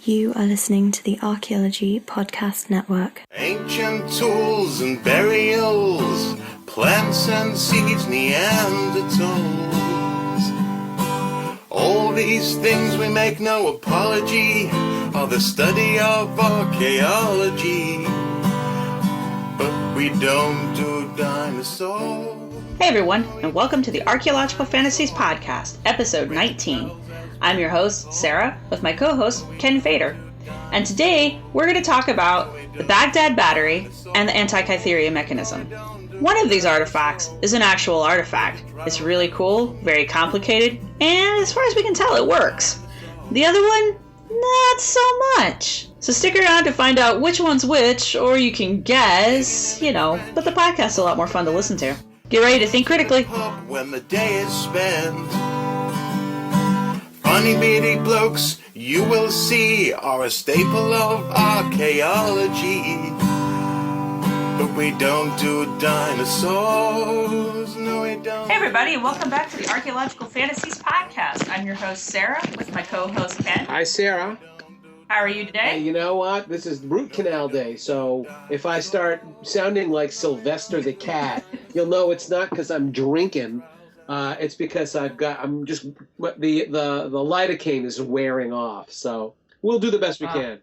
You are listening to the Archaeology Podcast Network. Ancient tools and burials, plants and seeds, Neanderthals. All these things we make no apology are the study of archaeology. But we don't do dinosaurs. Hey everyone, and welcome to the Archaeological Fantasies Podcast, episode 19. I'm your host, Sarah, with my co-host, Ken Fader. And today, we're going to talk about the Baghdad Battery and the Antikythera Mechanism. One of these artifacts is an actual artifact. It's really cool, very complicated, and as far as we can tell, it works. The other one, not so much. So stick around to find out which one's which, or you can guess, but the podcast's a lot more fun to listen to. Get ready to think critically. When the day is spent, funny beady blokes you will see are a staple of archaeology. But we don't do dinosaurs, no we don't. Hey everybody, and welcome back to the Archaeological Fantasies Podcast. I'm your host Sarah, with my co-host Ken. Hi Sarah. How are you today? Hey, you know what? This is root canal day, so if I start sounding like Sylvester the cat, you'll know it's not because I'm drinking. It's because the lidocaine is wearing off. So we'll do the best we can.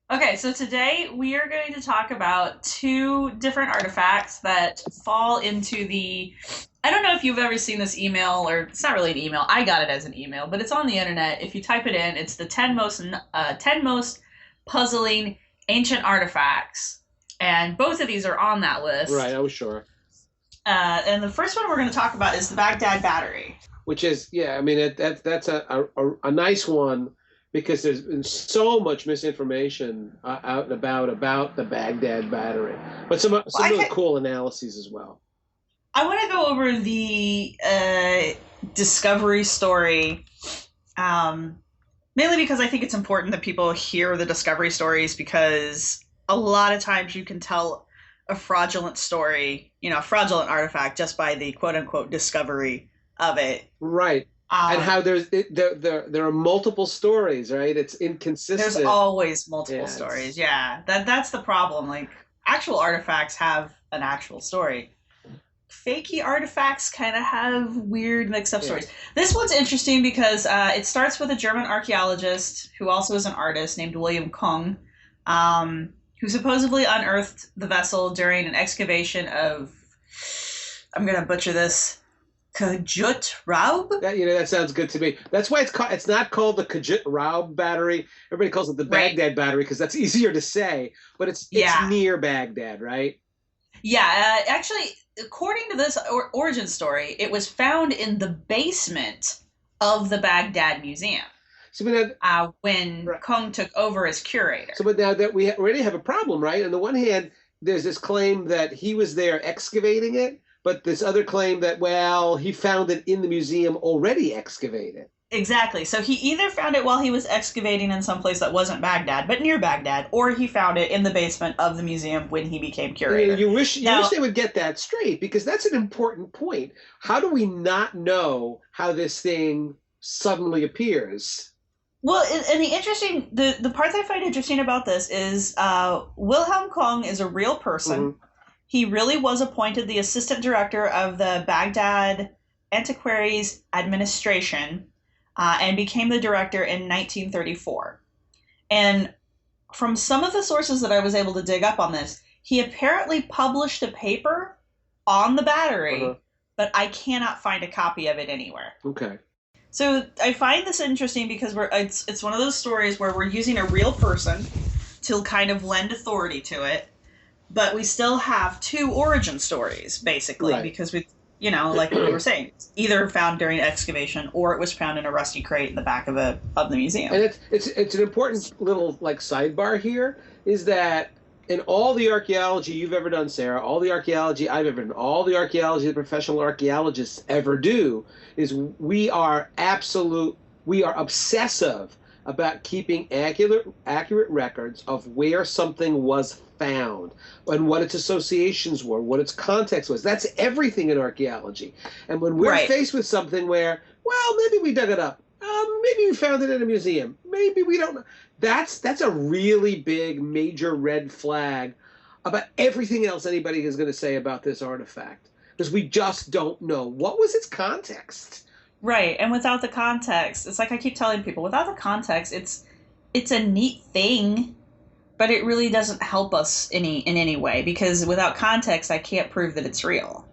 Okay, so today we are going to talk about two different artifacts that fall into the... I don't know if you've ever seen this email, or it's not really an email. I got it as an email, but it's on the internet. If you type it in, it's the 10 most puzzling ancient artifacts. And both of these are on that list. Right, I was sure. And the first one we're going to talk about is the Baghdad Battery. Which is, that's a nice one, because there's been so much misinformation out and about the Baghdad Battery. But some really cool analyses as well. I want to go over the discovery story, mainly because I think it's important that people hear the discovery stories, because a lot of times you can tell a fraudulent story, a fraudulent artifact, just by the quote-unquote discovery of it. Right. And how there are multiple stories, right? It's inconsistent. There's always multiple stories, yeah. That's the problem. Like, actual artifacts have an actual story. Fakey artifacts kind of have weird mixed-up stories. This one's interesting because it starts with a German archaeologist who also is an artist named William Kung, who supposedly unearthed the vessel during an excavation of, I'm going to butcher this, Kajut Raub? That sounds good to me. That's why it's not called the Kajut Raub Battery. Everybody calls it the Baghdad Battery because that's easier to say, but it's near Baghdad, right? Yeah, actually, according to this origin story, it was found in the basement of the Baghdad Museum. So when Kung took over as curator. So, but now that we already have a problem, right? On the one hand, there's this claim that he was there excavating it, but this other claim that, he found it in the museum already excavated. Exactly. So he either found it while he was excavating in some place that wasn't Baghdad, but near Baghdad, or he found it in the basement of the museum when he became curator. You wish they would get that straight, because that's an important point. How do we not know how this thing suddenly appears? Well, and the part that I find interesting about this is Wilhelm Kung is a real person. Mm-hmm. He really was appointed the assistant director of the Baghdad Antiquaries Administration and became the director in 1934. And from some of the sources that I was able to dig up on this, he apparently published a paper on the battery, but I cannot find a copy of it anywhere. Okay. So I find this interesting because it's one of those stories where we're using a real person to kind of lend authority to it, but we still have two origin stories, basically, because we, like we were saying, it's either found during excavation or it was found in a rusty crate in the back of the museum. And it's an important little sidebar here, is that in all the archaeology you've ever done, Sarah, all the archaeology I've ever done, all the archaeology the professional archaeologists ever do, is we are obsessive about keeping accurate records of where something was found and what its associations were, what its context was. That's everything in archaeology. And when we're faced with something where, maybe we dug it up, maybe we found it in a museum, maybe we don't know. That's a really big, major red flag about everything else anybody is going to say about this artifact, because we just don't know. What was its context? Right, and without the context, it's like I keep telling people, without the context, it's a neat thing, but it really doesn't help us in any way, because without context, I can't prove that it's real.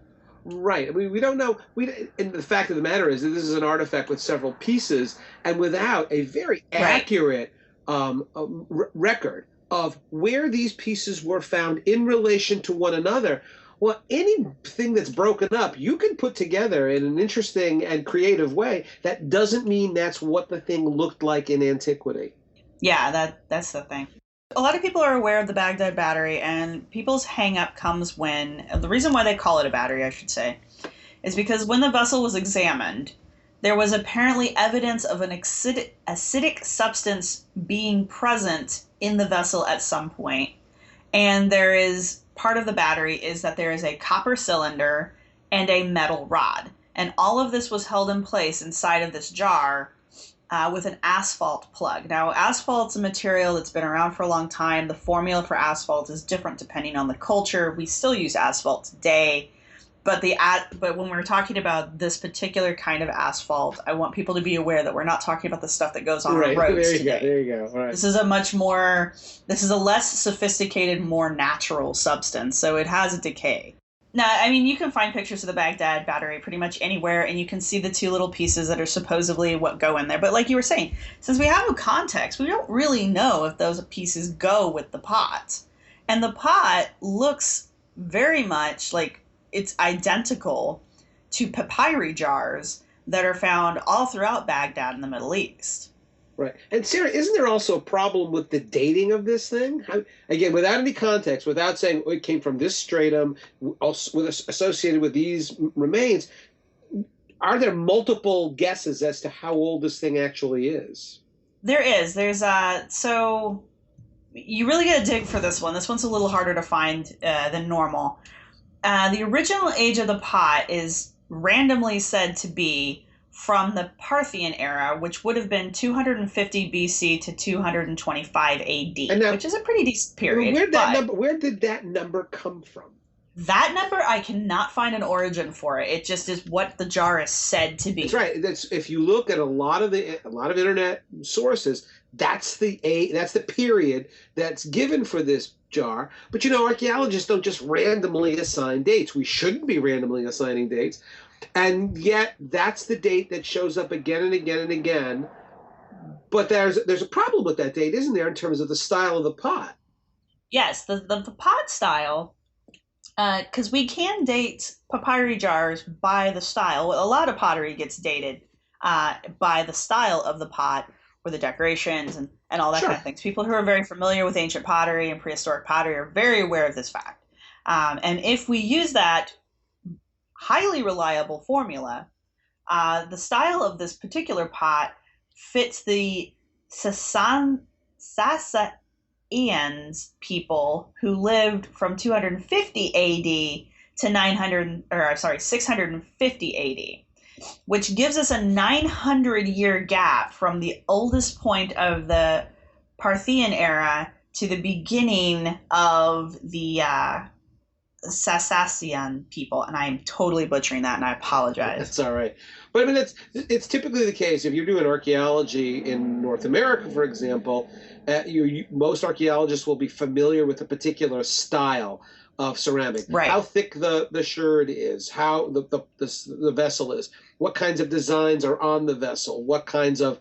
Right. I mean, we don't know. And the fact of the matter is that this is an artifact with several pieces, and without a very accurate record of where these pieces were found in relation to one another. Well, anything that's broken up, you can put together in an interesting and creative way. That doesn't mean that's what the thing looked like in antiquity. Yeah, that's the thing. A lot of people are aware of the Baghdad Battery, and people's hang-up comes when, the reason why they call it a battery, I should say, is because when the vessel was examined, there was apparently evidence of an acidic substance being present in the vessel at some point. And there is, part of the battery is that there is a copper cylinder and a metal rod. And all of this was held in place inside of this jar with an asphalt plug. Now, asphalt's a material that's been around for a long time. The formula for asphalt is different depending on the culture. We still use asphalt today, but when we're talking about this particular kind of asphalt, I want people to be aware that we're not talking about the stuff that goes on our roads today. There you go. All right. This is a less sophisticated, more natural substance, so it has a decay. Now, I mean, you can find pictures of the Baghdad Battery pretty much anywhere, and you can see the two little pieces that are supposedly what go in there. But like you were saying, since we have no context, we don't really know if those pieces go with the pot. And the pot looks very much like it's identical to papyri jars that are found all throughout Baghdad in the Middle East. Right. And Sarah, isn't there also a problem with the dating of this thing? Again, without any context, without saying it came from this stratum, associated with these remains, are there multiple guesses as to how old this thing actually is? There is. So you really got to dig for this one. This one's a little harder to find than normal. The original age of the pot is randomly said to be from the Parthian era, which would have been 250 BC to 225 AD, which is a pretty decent period. Where did that number come from? That number, I cannot find an origin for it. It just is what the jar is said to be. That's right. If you look at a lot of internet sources, that's the period that's given for this jar. But archaeologists don't just randomly assign dates. We shouldn't be randomly assigning dates. And yet that's the date that shows up again and again and again. But there's a problem with that date, isn't there, in terms of the style of the pot? Yes, the pot style, because we can date papyri jars by the style. A lot of pottery gets dated by the style of the pot or the decorations and all that kind of things. People who are very familiar with ancient pottery and prehistoric pottery are very aware of this fact. And if we use that highly reliable formula, the style of this particular pot fits the Sassanians people who lived from 250 AD to 650 AD, which gives us a 900-year gap from the oldest point of the Parthian era to the beginning of the Sassanian people, and I am totally butchering that, and I apologize. That's all right. But I mean, it's typically the case if you're doing archaeology in North America, for example. Most archaeologists will be familiar with a particular style of ceramic, right? How thick the sherd is, how the vessel is, what kinds of designs are on the vessel, what kinds of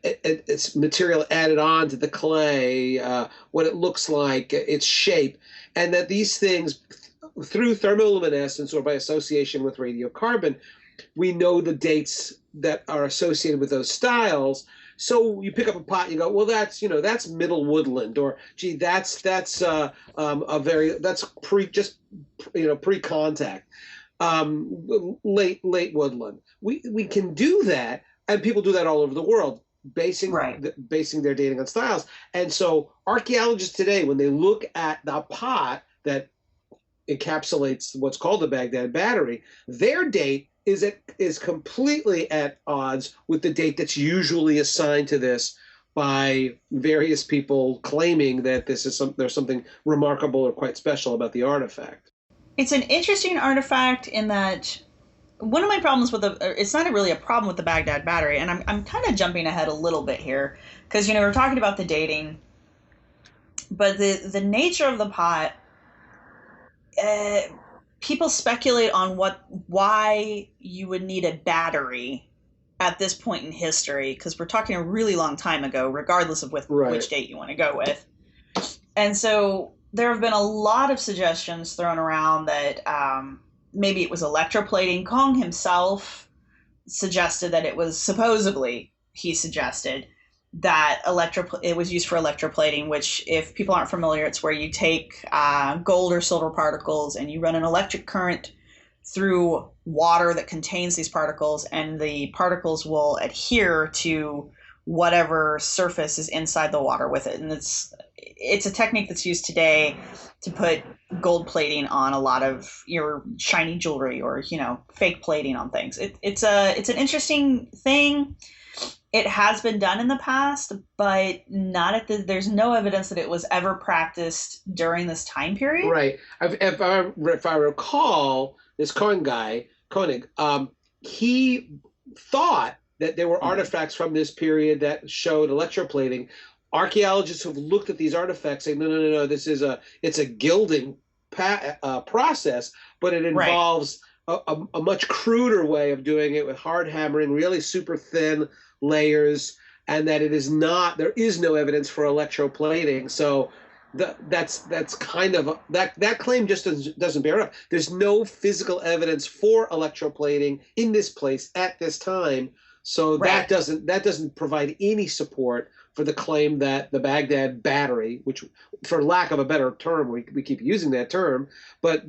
it's material added on to the clay, what it looks like, its shape. And that these things, through thermoluminescence or by association with radiocarbon, we know the dates that are associated with those styles. So you pick up a pot and you go, well, that's middle woodland, or gee, that's pre-contact, late woodland. We can do that, and people do that all over the world, basing their dating on styles. And so archaeologists today, when they look at the pot that encapsulates what's called the Baghdad Battery, their date is completely at odds with the date that's usually assigned to this by various people claiming that there's something remarkable or quite special about the artifact. It's an interesting artifact in that one of my problems with it's not really a problem with the Baghdad Battery, and I'm kind of jumping ahead a little bit here because we're talking about the dating, but the nature of the pot, people speculate on why you would need a battery at this point in history, because we're talking a really long time ago, regardless of which date you want to go with. And so there have been a lot of suggestions thrown around that maybe it was electroplating. Kong himself suggested that it was supposedly, he suggested that it was used for electroplating, which, if people aren't familiar, it's where you take gold or silver particles and you run an electric current through water that contains these particles, and the particles will adhere to whatever surface is inside the water with it. And it's a technique that's used today to put gold plating on a lot of your shiny jewelry or fake plating on things. It's an interesting thing. It has been done in the past, but there's no evidence that it was ever practiced during this time period. Right. If I recall, this Koenig, he thought that there were artifacts from this period that showed electroplating. Archaeologists have looked at these artifacts saying, no, it's a gilding process, but it involves a much cruder way of doing it with hard hammering, really super thin layers, and that there is no evidence for electroplating. So that's kind of that claim just doesn't bear up. There's no physical evidence for electroplating in this place at this time. So that doesn't provide any support for the claim that the Baghdad Battery, which, for lack of a better term, we keep using that term, but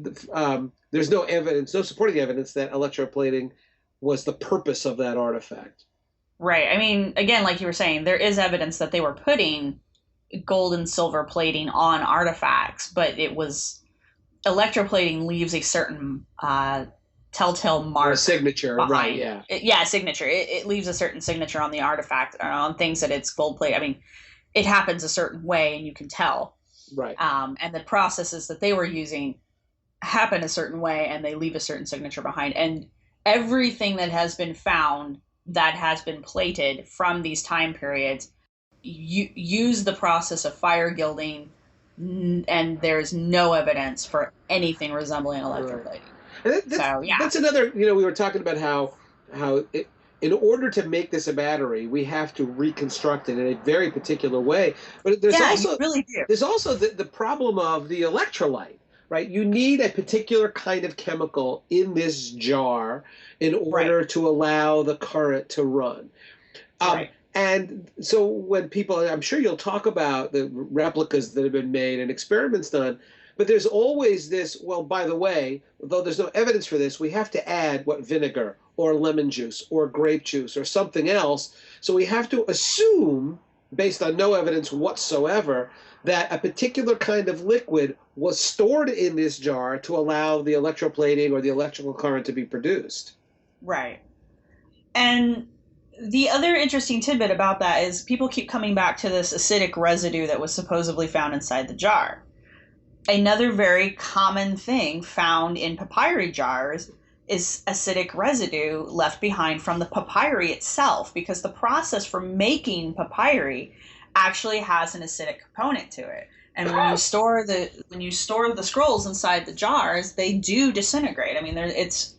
there's no supporting evidence that electroplating was the purpose of that artifact. Right. I mean, again, like you were saying, there is evidence that they were putting gold and silver plating on artifacts, but electroplating leaves a certain telltale mark, or signature behind. Signature. It leaves a certain signature on the artifact, or on things that it's gold plated. I mean, it happens a certain way and you can tell, right? And the processes that they were using happen a certain way and they leave a certain signature behind. And everything that has been found that has been plated from these time periods use the process of fire gilding, and there's no evidence for anything resembling electroplating. Right. That's another, we were talking about how in order to make this a battery, we have to reconstruct it in a very particular way. But there's also the problem of the electrolyte, right? You need a particular kind of chemical in this jar in order to allow the current to run. And so when people, I'm sure you'll talk about the replicas that have been made and experiments done, but there's always this, well, by the way, though there's no evidence for this, we have to add vinegar or lemon juice or grape juice or something else. So we have to assume, based on no evidence whatsoever, that a particular kind of liquid was stored in this jar to allow the electroplating or the electrical current to be produced. Right. And the other interesting tidbit about that is people keep coming back to this acidic residue that was supposedly found inside the jar. Another very common thing found in papyri jars is acidic residue left behind from the papyri itself, because the process for making papyri actually has an acidic component to it. And when you store the scrolls inside the jars, they do disintegrate. I mean, it's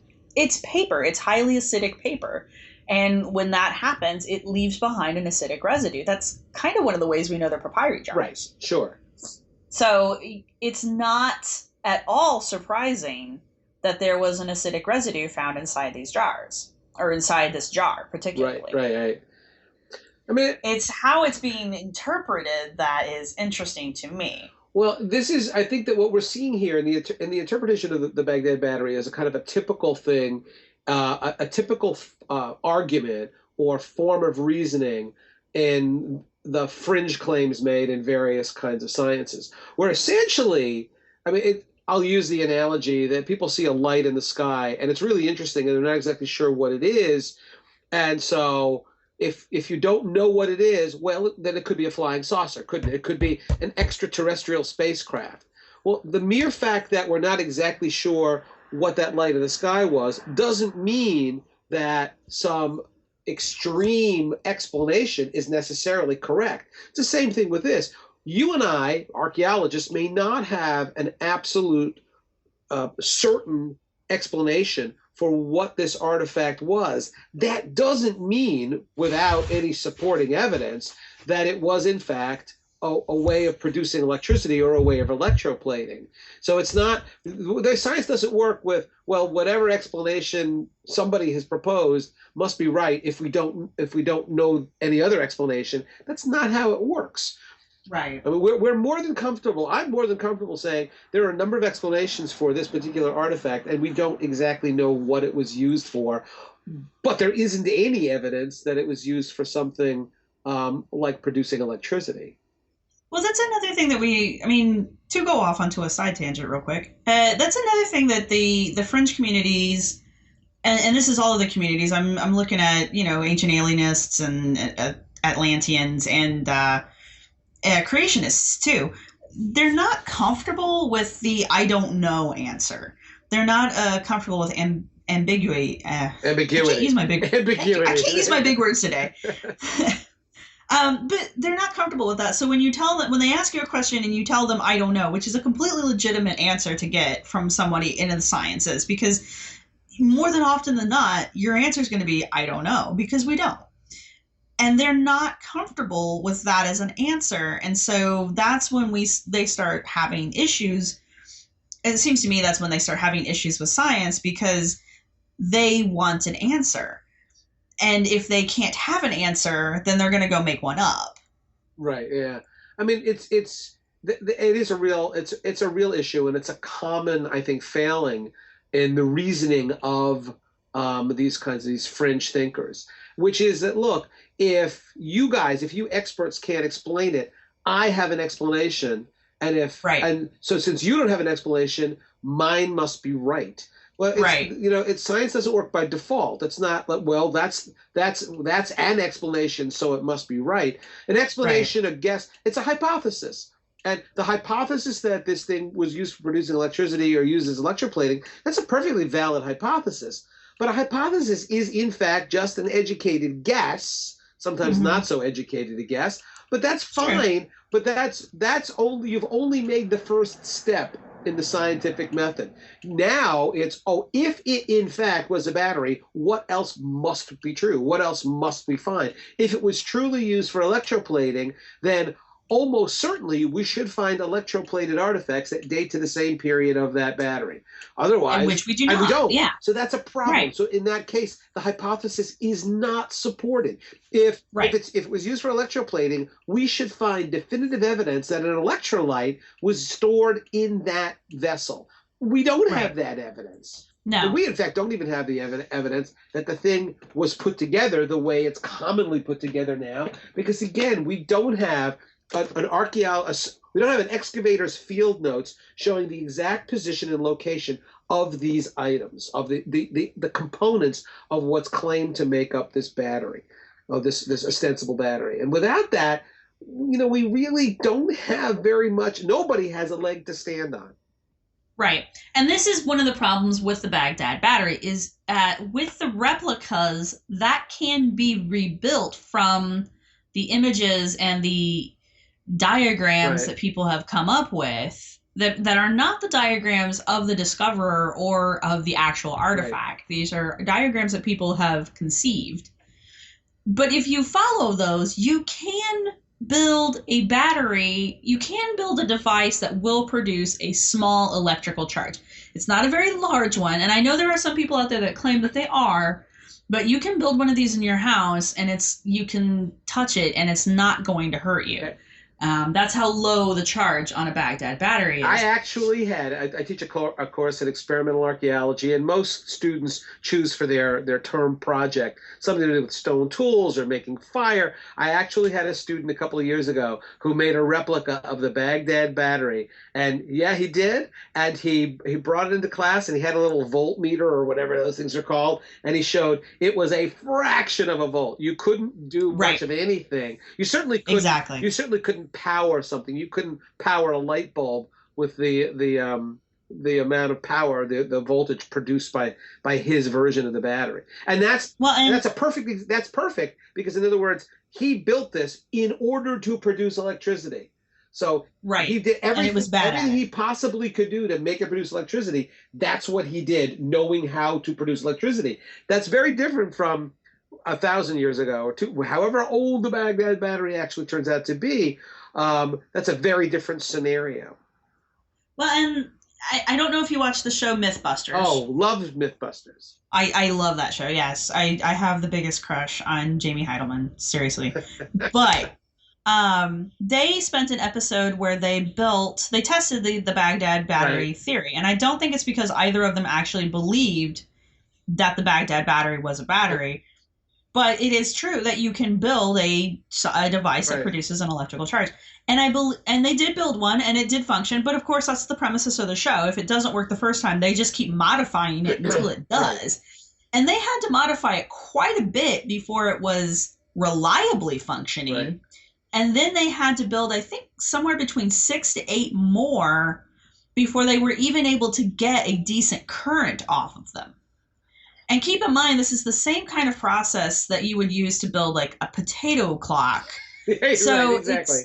paper. It's highly acidic paper. And when that happens, it leaves behind an acidic residue. That's kind of one of the ways we know they're papyri jars. Right, sure. So it's not at all surprising that there was an acidic residue found inside these jars, or inside this jar particularly. Right. I mean, it's how it's being interpreted that is interesting to me. Well, I think that what we're seeing here in the interpretation of the Baghdad Battery is a kind of a typical thing, a typical argument or form of reasoning in the fringe claims made in various kinds of sciences, where essentially, I mean, I'll use the analogy that people see a light in the sky, and it's really interesting, and they're not exactly sure what it is. And so if you don't know what it is, well, then it could be a flying saucer, couldn't it? It could be an extraterrestrial spacecraft. Well, the mere fact that we're not exactly sure what that light in the sky was doesn't mean that some extreme explanation is necessarily correct. It's the same thing with this. You and I, archaeologists, may not have an absolute certain explanation for what this artifact was. That doesn't mean, without any supporting evidence, that it was in fact a way of producing electricity or a way of electroplating. So it's not, the science doesn't work with, well, whatever explanation somebody has proposed must be right if we don't know any other explanation. That's not how it works. Right. I mean, we're more than comfortable. I'm more than comfortable saying there are a number of explanations for this particular artifact, and we don't exactly know what it was used for. But there isn't any evidence that it was used for something like producing electricity. Well, that's another thing that to go off onto a side tangent real quick, that's another thing that the fringe communities, and this is all of the communities, I'm looking at, ancient alienists and Atlanteans and creationists too. They're not comfortable with the I don't know answer. They're not comfortable with ambiguity. Ambiguity. I can't use my big Ambiguity. I can't use my big words today. But they're not comfortable with that. So when they ask you a question and you tell them I don't know, which is a completely legitimate answer to get from somebody in the sciences, because more than often than not, your answer is going to be I don't know, because we don't. And they're not comfortable with that as an answer. And so that's when they start having issues. And it seems to me that's when they start having issues with science, because they want an answer. And if they can't have an answer, then they're going to go make one up. Right. Yeah. I mean, it is a real issue, and it's a common, I think, failing in the reasoning of these fringe thinkers, which is that, look, if you experts can't explain it, I have an explanation, and so since you don't have an explanation, mine must be right. Well, science doesn't work by default. It's not like, well, that's an explanation, so it must be right. An explanation, a guess, it's a hypothesis. And the hypothesis that this thing was used for producing electricity or used as electroplating, that's a perfectly valid hypothesis. But a hypothesis is, in fact, just an educated guess, sometimes not so educated a guess, but that's fine. Sure. But you've only made the first step in the scientific method. Now it's, if it in fact was a battery, what else must be true? What else must we find? If it was truly used for electroplating, then almost certainly we should find electroplated artifacts that date to the same period of that battery. Otherwise, and which we do not. And we don't. Yeah. So that's a problem. Right. So in that case, the hypothesis is not supported. If it was used for electroplating, we should find definitive evidence that an electrolyte was stored in that vessel. We don't have that evidence. No. And we, in fact, don't even have the evidence that the thing was put together the way it's commonly put together now, because, again, we don't have we don't have an excavator's field notes showing the exact position and location of these items, of the components of what's claimed to make up this battery, of this ostensible battery. And without that, we really don't have very much. Nobody has a leg to stand on. Right. And this is one of the problems with the Baghdad Battery is with the replicas that can be rebuilt from the images and the diagrams that people have come up with that are not the diagrams of the discoverer or of the actual artifact. Right. These are diagrams that people have conceived. But if you follow those, you can build a battery, you can build a device that will produce a small electrical charge. It's not a very large one, and I know there are some people out there that claim that they are, but you can build one of these in your house and you can touch it and it's not going to hurt you. That's how low the charge on a Baghdad battery is. I actually I teach a course in experimental archaeology, and most students choose for their term project something to do with stone tools or making fire. I actually had a student a couple of years ago who made a replica of the Baghdad Battery, and yeah, he did, and he brought it into class, and he had a little voltmeter or whatever those things are called, and he showed it was a fraction of a volt. You couldn't do much of anything. You certainly couldn't. Exactly. You certainly couldn't power something. You couldn't power a light bulb with the amount of power, the voltage produced by his version of the battery. And that's perfect because, in other words, he built this in order to produce electricity. So he did everything he possibly could do to make it produce electricity. That's what he did, knowing how to produce electricity. That's very different from 1,000 years ago, or however old the Baghdad Battery actually turns out to be. That's a very different scenario. Well, and I don't know if you watch the show Mythbusters. Oh, love Mythbusters. I love that show, yes. I have the biggest crush on Jamie Heidelman, seriously. But they spent an episode where they tested the Baghdad Battery theory. And I don't think it's because either of them actually believed that the Baghdad Battery was a battery. But it is true that you can build a device that produces an electrical charge. And they did build one, and it did function. But, of course, that's the premises of the show. If it doesn't work the first time, they just keep modifying it until it does. And they had to modify it quite a bit before it was reliably functioning. Right. And then they had to build, I think, somewhere between 6 to 8 more before they were even able to get a decent current off of them. And keep in mind, this is the same kind of process that you would use to build like a potato clock. So exactly.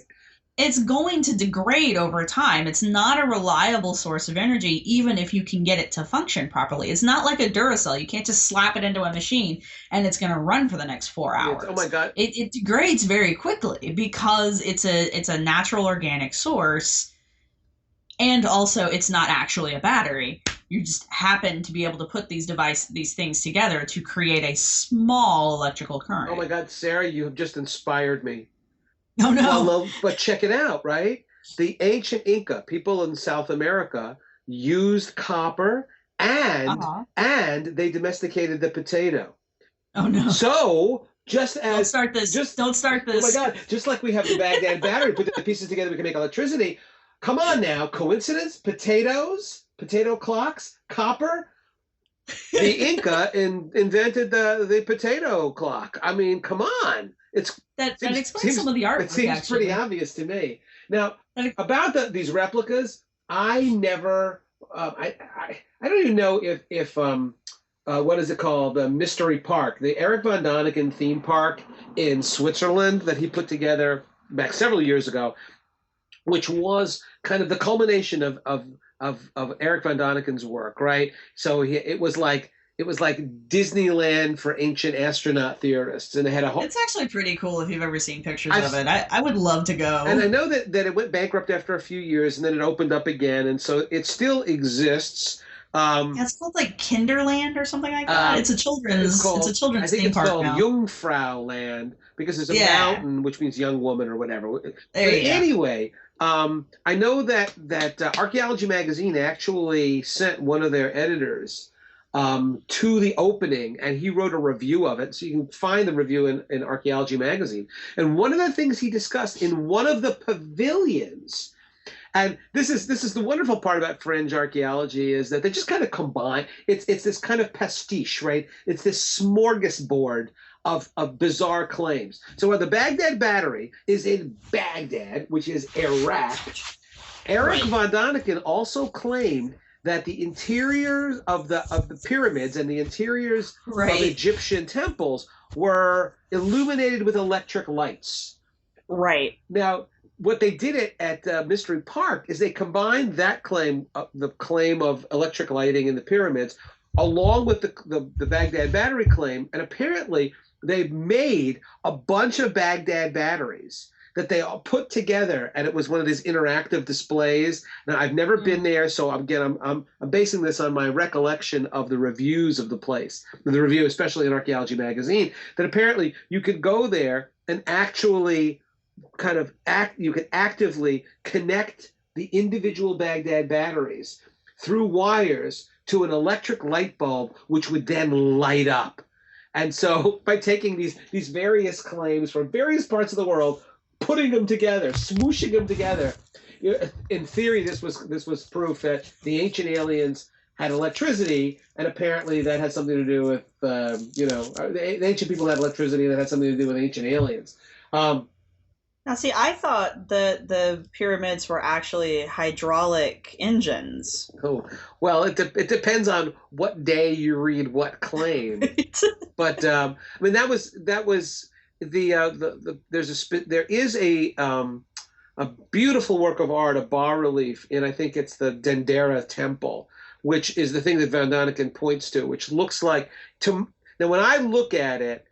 It's going to degrade over time. It's not a reliable source of energy, even if you can get it to function properly. It's not like a Duracell. You can't just slap it into a machine and it's going to run for the next 4 hours. Oh my God! It degrades very quickly because it's a natural organic source, and also it's not actually a battery. You just happen to be able to put these things together to create a small electrical current. Oh my God, Sarah, you have just inspired me. Oh no. Well, but check it out, right? The ancient Inca, people in South America, used copper and they domesticated the potato. Oh no. So don't start this. Don't start this. Oh my God, just like we have the Baghdad Battery, put the pieces together, we can make electricity. Come on now, coincidence? Potato clocks, copper. The Inca invented the potato clock. I mean, come on. That explains some of the artwork. It seems pretty obvious to me. Now, about these replicas, I never. I don't even know if what is it called? The Mystery Park, the Eric von Däniken theme park in Switzerland that he put together back several years ago, which was kind of the culmination of Eric von Däniken's work, right? So it was like Disneyland for ancient astronaut theorists, and it had a whole. It's actually pretty cool if you've ever seen pictures of it. I would love to go. And I know that it went bankrupt after a few years, and then it opened up again, and so it still exists. It's called like Kinderland or something like that. It's a children's theme park now. I think it's called Jungfrauland because there's a mountain, which means young woman or whatever. But anyway. I know that Archaeology magazine actually sent one of their editors to the opening, and he wrote a review of it. So you can find the review in Archaeology magazine. And one of the things he discussed in one of the pavilions, and this is the wonderful part about fringe archaeology, is that they just kind of combine. It's this kind of pastiche, right? It's this smorgasbord of bizarre claims. So while the Baghdad Battery is in Baghdad, which is Iraq, Eric von Däniken also claimed that the interiors of the pyramids and the interiors of Egyptian temples were illuminated with electric lights. Right. Now, what they did at Mystery Park is they combined that claim, the claim of electric lighting in the pyramids, along with the Baghdad Battery claim, and apparently they made a bunch of Baghdad batteries that they all put together, and it was one of these interactive displays. Now, I've never been there, so again, I'm basing this on my recollection of the reviews of the place, the review, especially in Archaeology magazine, that apparently you could go there and actually you could actively connect the individual Baghdad batteries through wires to an electric light bulb, which would then light up. And so by taking these various claims from various parts of the world, putting them together, smooshing them together, in theory, this was proof that the ancient aliens had electricity, and apparently that had something to do with, the ancient people had electricity, and that had something to do with ancient aliens. Now, see, I thought the pyramids were actually hydraulic engines. Oh, well, it depends on what day you read what claim. But I mean, that was there is a beautiful work of art, a bas relief, and I think it's the Dendera Temple, which is the thing that Van Daniken points to, which looks like now when I look at it,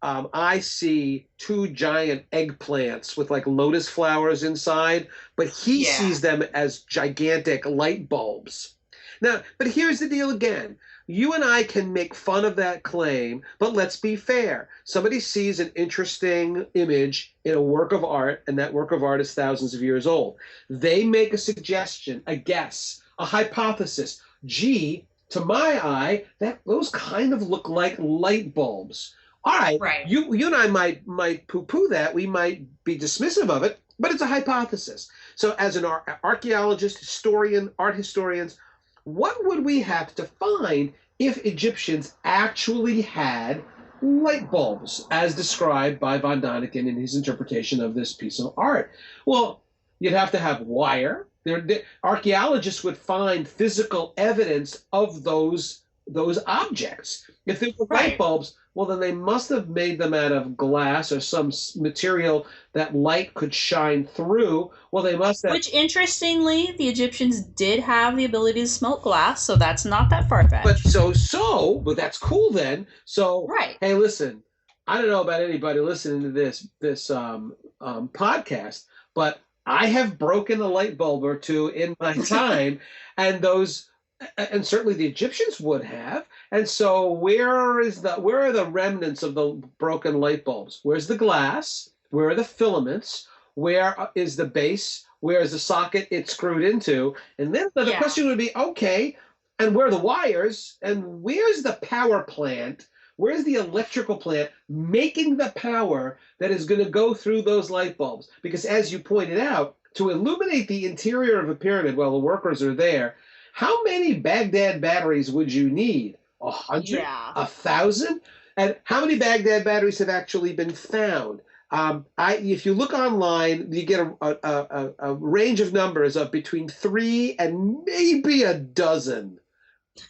I see two giant eggplants with like lotus flowers inside, but he sees them as gigantic light bulbs. Now, but here's the deal again. You and I can make fun of that claim, but let's be fair. Somebody sees an interesting image in a work of art, and that work of art is thousands of years old. They make a suggestion, a guess, a hypothesis. Gee, to my eye, those kind of look like light bulbs. All right, you and I might poo-poo that. We might be dismissive of it, but it's a hypothesis. So as an archaeologist, historian, art historians, what would we have to find if Egyptians actually had light bulbs, as described by Van Daniken in his interpretation of this piece of art? Well, you'd have to have wire. Archaeologists would find physical evidence of those objects. If they were light bulbs, well, then they must have made them out of glass or some material that light could shine through. Well, they must have. Which, interestingly, the Egyptians did have the ability to smelt glass, so that's not that far-fetched. But that's cool then. So, hey, listen, I don't know about anybody listening to this podcast, but I have broken a light bulb or two in my time, and certainly the Egyptians would have. And so where are the remnants of the broken light bulbs? Where's the glass? Where are the filaments? Where is the base? Where is the socket it's screwed into? And then the question would be, okay, and where are the wires? And where's the power plant? Where's the electrical plant making the power that is going to go through those light bulbs? Because as you pointed out, to illuminate the interior of a pyramid while the workers are there, how many Baghdad batteries would you need? 100? 1,000? And how many Baghdad batteries have actually been found? If you look online, you get a range of numbers of between 3 and maybe a dozen.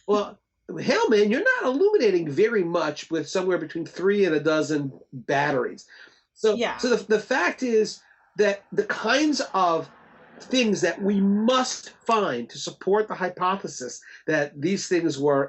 Well, hell, man, you're not illuminating very much with somewhere between 3 and a dozen batteries. So the fact is that the kinds of things that we must find to support the hypothesis that these were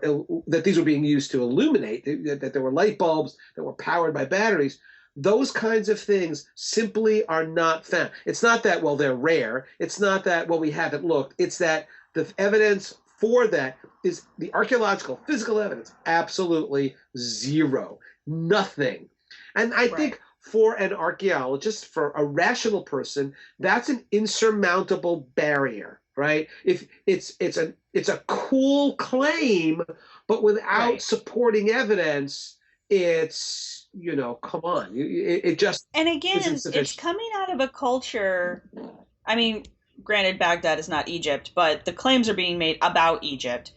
being used to illuminate, that there were light bulbs that were powered by batteries, those kinds of things simply are not found. It's not that, well, they're rare. It's not that, well, we haven't looked. It's that the evidence for that is the archaeological, physical evidence, absolutely zero, nothing. And I think for an archaeologist, for a rational person, that's an insurmountable barrier, right? If it's a cool claim, but without supporting evidence, it's, come on, it just. And again, it's coming out of a culture. I mean, granted, Baghdad is not Egypt, but the claims are being made about Egypt.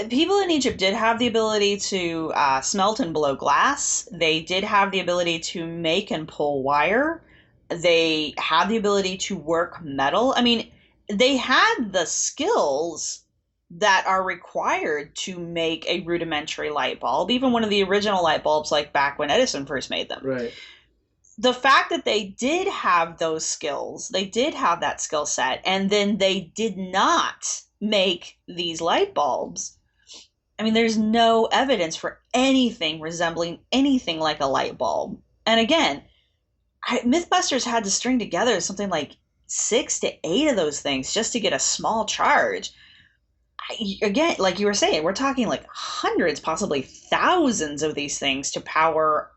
People in Egypt did have the ability to smelt and blow glass. They did have the ability to make and pull wire. They had the ability to work metal. I mean, they had the skills that are required to make a rudimentary light bulb, even one of the original light bulbs, like back when Edison first made them. Right. The fact that they did have those skills, they did have that skill set, and then they did not make these light bulbs. I mean, there's no evidence for anything resembling anything like a light bulb. And again, Mythbusters had to string together something like 6 to 8 of those things just to get a small charge. Again, like you were saying, we're talking like hundreds, possibly thousands of these things to power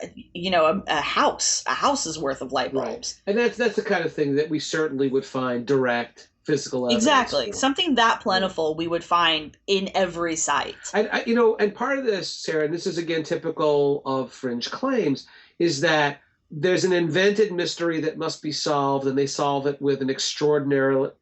a house's worth of light bulbs. Right. And that's the kind of thing that we certainly would find direct physical evidence Exactly. for. Something that plentiful we would find in every site. And part of this, Sarah, and this is again typical of fringe claims, is that there's an invented mystery that must be solved, and they solve it with an extraordinary or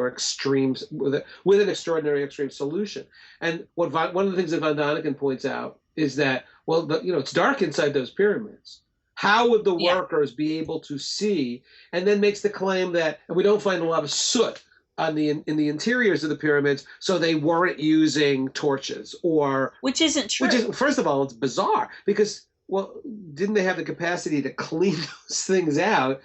extreme with an extraordinary extreme solution. And one of the things that Von Daniken points out is that, well, it's dark inside those pyramids. How would the workers be able to see? And then makes the claim that, and we don't find a lot of soot in the interiors of the pyramids, so they weren't using torches which isn't true. First of all, it's bizarre because, well, didn't they have the capacity to clean those things out?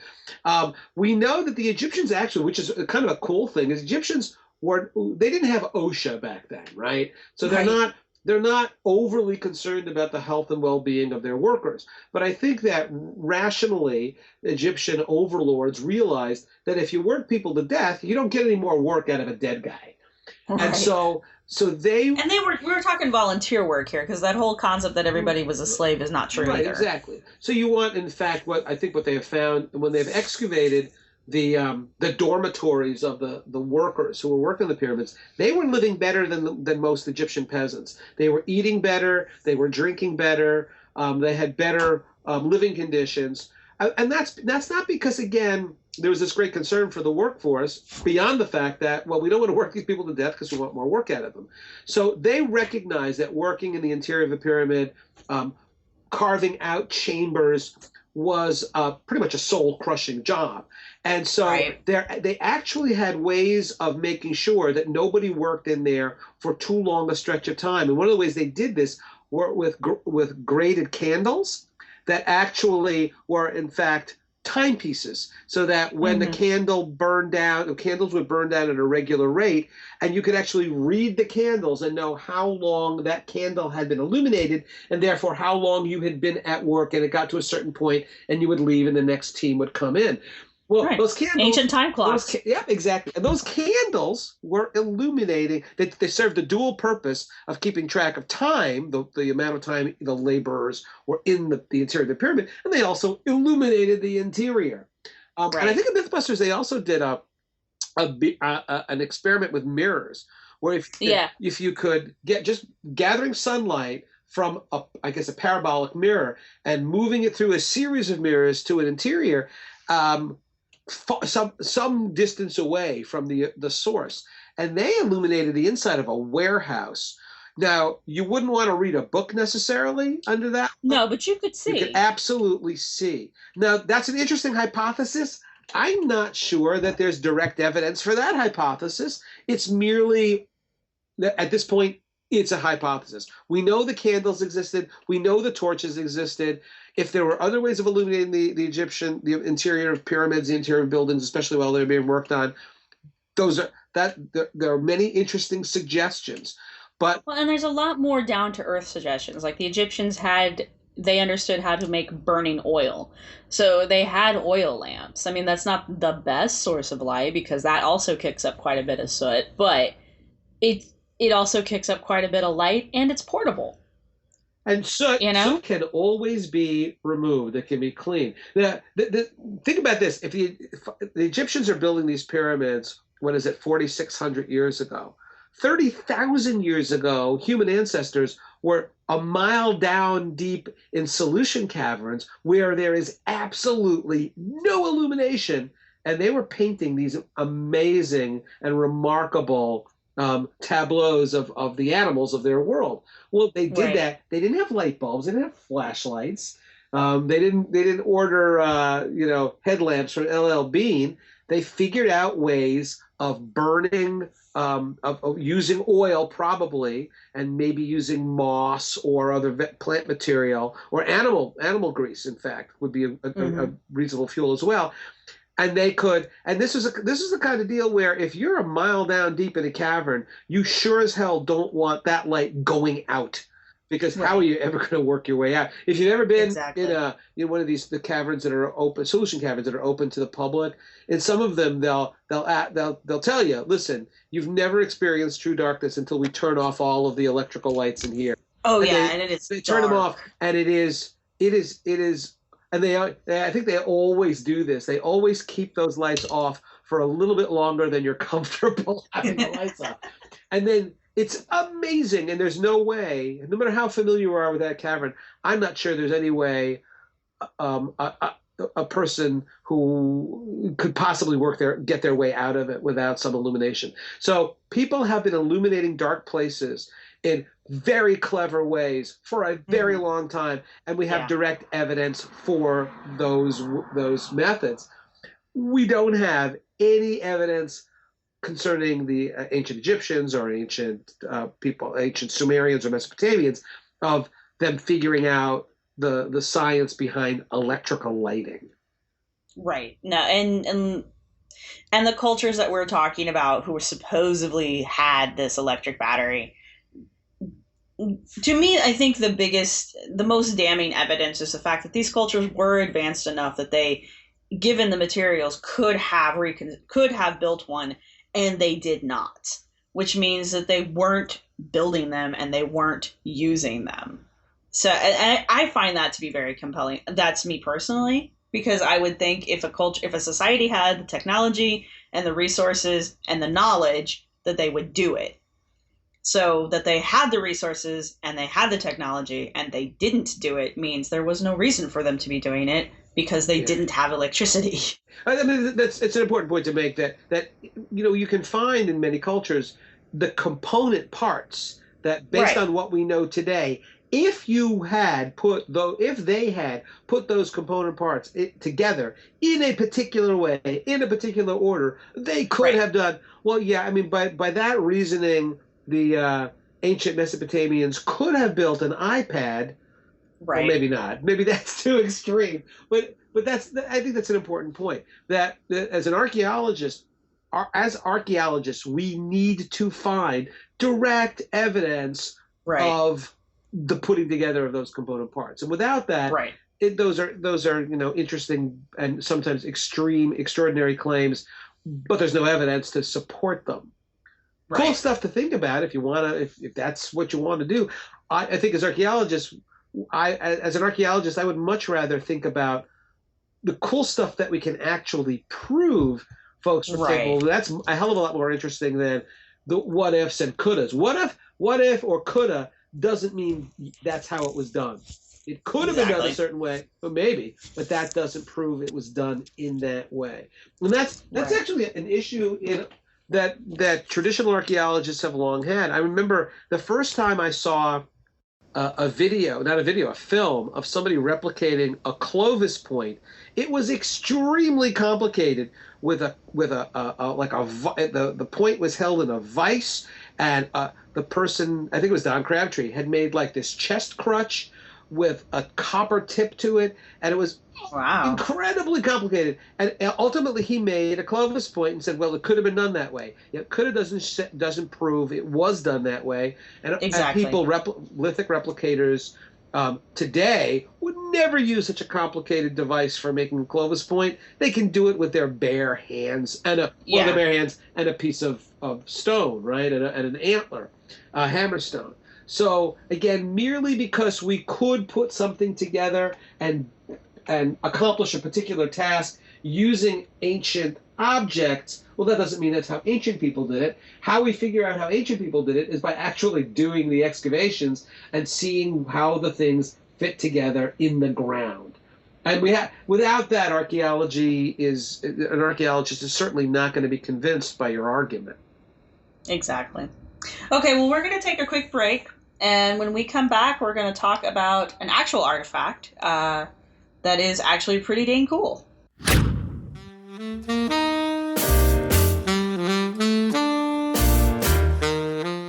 We know that the Egyptians actually, which is kind of a cool thing, is Egyptians they didn't have OSHA back then, right? So they're not overly concerned about the health and well-being of their workers. But I think that rationally, Egyptian overlords realized that if you work people to death, you don't get any more work out of a dead guy. Right. And so we were talking volunteer work here, because that whole concept that everybody was a slave is not true right, either. Exactly. So you want, in fact, what they have found when they've excavated the dormitories of the workers who were working the pyramids, they were living better than most Egyptian peasants. They were eating better, they were drinking better, they had better living conditions, and that's not because, again, there was this great concern for the workforce beyond the fact that, well, we don't want to work these people to death because we want more work out of them. So they recognized that working in the interior of a pyramid, carving out chambers, was pretty much a soul-crushing job. And so they actually had ways of making sure that nobody worked in there for too long a stretch of time. And one of the ways they did this were with graded candles that actually were, in fact, timepieces, so that when the candle burned down, the candles would burn down at a regular rate, and you could actually read the candles and know how long that candle had been illuminated, and therefore how long you had been at work, and it got to a certain point, and you would leave, and the next team would come in. Well, those candles, ancient time clocks. Exactly. And those candles were illuminating. They served the dual purpose of keeping track of time, the amount of time the laborers were in the interior of the pyramid, and they also illuminated the interior. And I think in MythBusters they also did an experiment with mirrors, where if you could get just gathering sunlight from a parabolic mirror and moving it through a series of mirrors to an interior, some distance away from the source, and they illuminated the inside of a warehouse. Now, you wouldn't want to read a book necessarily under that. No, but you could see. You could absolutely see. Now, that's an interesting hypothesis. I'm not sure that there's direct evidence for that hypothesis. It's merely, at this point, it's a hypothesis. We know the candles existed. We know the torches existed. If there were other ways of illuminating the interior of pyramids, the interior of buildings, especially while they're being worked on, there are many interesting suggestions. And there's a lot more down-to-earth suggestions. Like the Egyptians they understood how to make burning oil. So they had oil lamps. I mean, that's not the best source of light, because that also kicks up quite a bit of soot, but it also kicks up quite a bit of light, and it's portable. And soot can always be removed. It can be cleaned. Think about this. If the Egyptians are building these pyramids, 4,600 years ago, 30,000 years ago, human ancestors were a mile down deep in solution caverns where there is absolutely no illumination, and they were painting these amazing and remarkable tableaus of the animals of their world. Well, they did that. They didn't have light bulbs. They didn't have flashlights. They didn't order headlamps from LL Bean. They figured out ways of burning, of using oil probably, and maybe using moss or other plant material, or animal grease. In fact, would be a reasonable fuel as well. And they could, and this is the kind of deal where if you're a mile down deep in a cavern, you sure as hell don't want that light going out, because how are you ever going to work your way out? If you've ever been in one of the caverns that are open, solution caverns that are open to the public, in some of them they'll tell you, listen, you've never experienced true darkness until we turn off all of the electrical lights in here. And it is. They turn them off, and it is It is, and I think they always do this. They always keep those lights off for a little bit longer than you're comfortable having the lights off. And then it's amazing, and there's no way, no matter how familiar you are with that cavern, I'm not sure there's any way a person who could possibly get their way out of it without some illumination. So people have been illuminating dark places in very clever ways for a very long time, and we have direct evidence for those methods. We don't have any evidence concerning the ancient Egyptians or ancient ancient Sumerians or Mesopotamians, of them figuring out the science behind electrical lighting. Right. No, and the cultures that we're talking about who supposedly had this electric battery, to me, I think the most damning evidence is the fact that these cultures were advanced enough that they, given the materials, could have built one, and they did not, which means that they weren't building them and they weren't using them. So and I find that to be very compelling. That's me personally, because I would think if a society had the technology and the resources and the knowledge, that they would do it. So that they had the resources and they had the technology and they didn't do it means there was no reason for them to be doing it, because they didn't have electricity. I mean, it's an important point to make, that you can find in many cultures the component parts that, based on what we know today, if they had put those component parts together in a particular way, in a particular order, they could have done well. Yeah, I mean, by that reasoning, the ancient Mesopotamians could have built an iPad. Right. Or maybe not. Maybe that's too extreme. But I think that's an important point. That as archaeologists, we need to find direct evidence of the putting together of those component parts. And without that, those are interesting and sometimes extraordinary claims, but there's no evidence to support them. Right. Cool stuff to think about if you want to, if that's what you want to do. I think as an archaeologist, I would much rather think about the cool stuff that we can actually prove. Folks would think, well, that's a hell of a lot more interesting than the what ifs and couldas. What if or coulda doesn't mean that's how it was done. It could have been done a certain way, but that doesn't prove it was done in that way. And that's actually an issue that traditional archaeologists have long had. I remember the first time I saw a film of somebody replicating a Clovis point. It was extremely complicated. The point was held in a vise, and the person, I think it was Don Crabtree, had made like this chest crutch with a copper tip to it, and it was incredibly complicated. And ultimately, he made a Clovis point and said, "Well, it could have been done that way." It could have doesn't prove it was done that way. And people, lithic replicators today, would never use such a complicated device for making a Clovis point. They can do it with their bare hands and a piece of stone, right, and an antler, hammerstone. So again, merely because we could put something together and accomplish a particular task using ancient objects, well, that doesn't mean that's how ancient people did it. How we figure out how ancient people did it is by actually doing the excavations and seeing how the things fit together in the ground. And without that, an archaeologist is certainly not going to be convinced by your argument. Exactly. Okay, well, we're going to take a quick break. And when we come back, we're going to talk about an actual artifact that is actually pretty dang cool.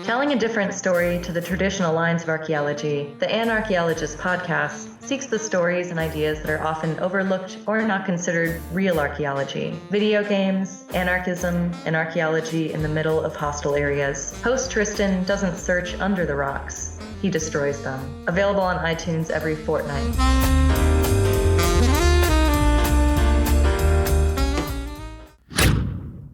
Telling a different story to the traditional lines of archaeology, the Anarchaeologist podcast seeks the stories and ideas that are often overlooked or not considered real archaeology. Video games, anarchism, and archaeology in the middle of hostile areas. Host Tristan doesn't search under the rocks. He destroys them. Available on iTunes every fortnight.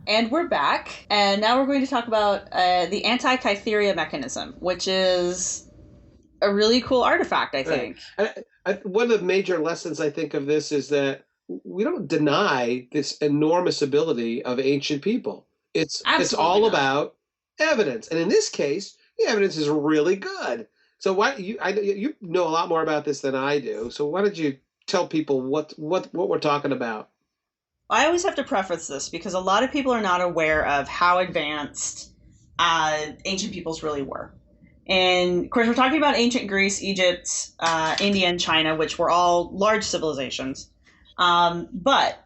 And we're back, and now we're going to talk about the Antikythera Mechanism, which is a really cool artifact, I think. one of the major lessons I think of this is that we don't deny this enormous ability of ancient people. It's all not. about evidence, and in this case, the evidence is really good. So you know a lot more about this than I do. So why don't you tell people what we're talking about? I always have to preface this because a lot of people are not aware of how advanced ancient peoples really were. And of course, we're talking about ancient Greece, Egypt, India, and China, which were all large civilizations. But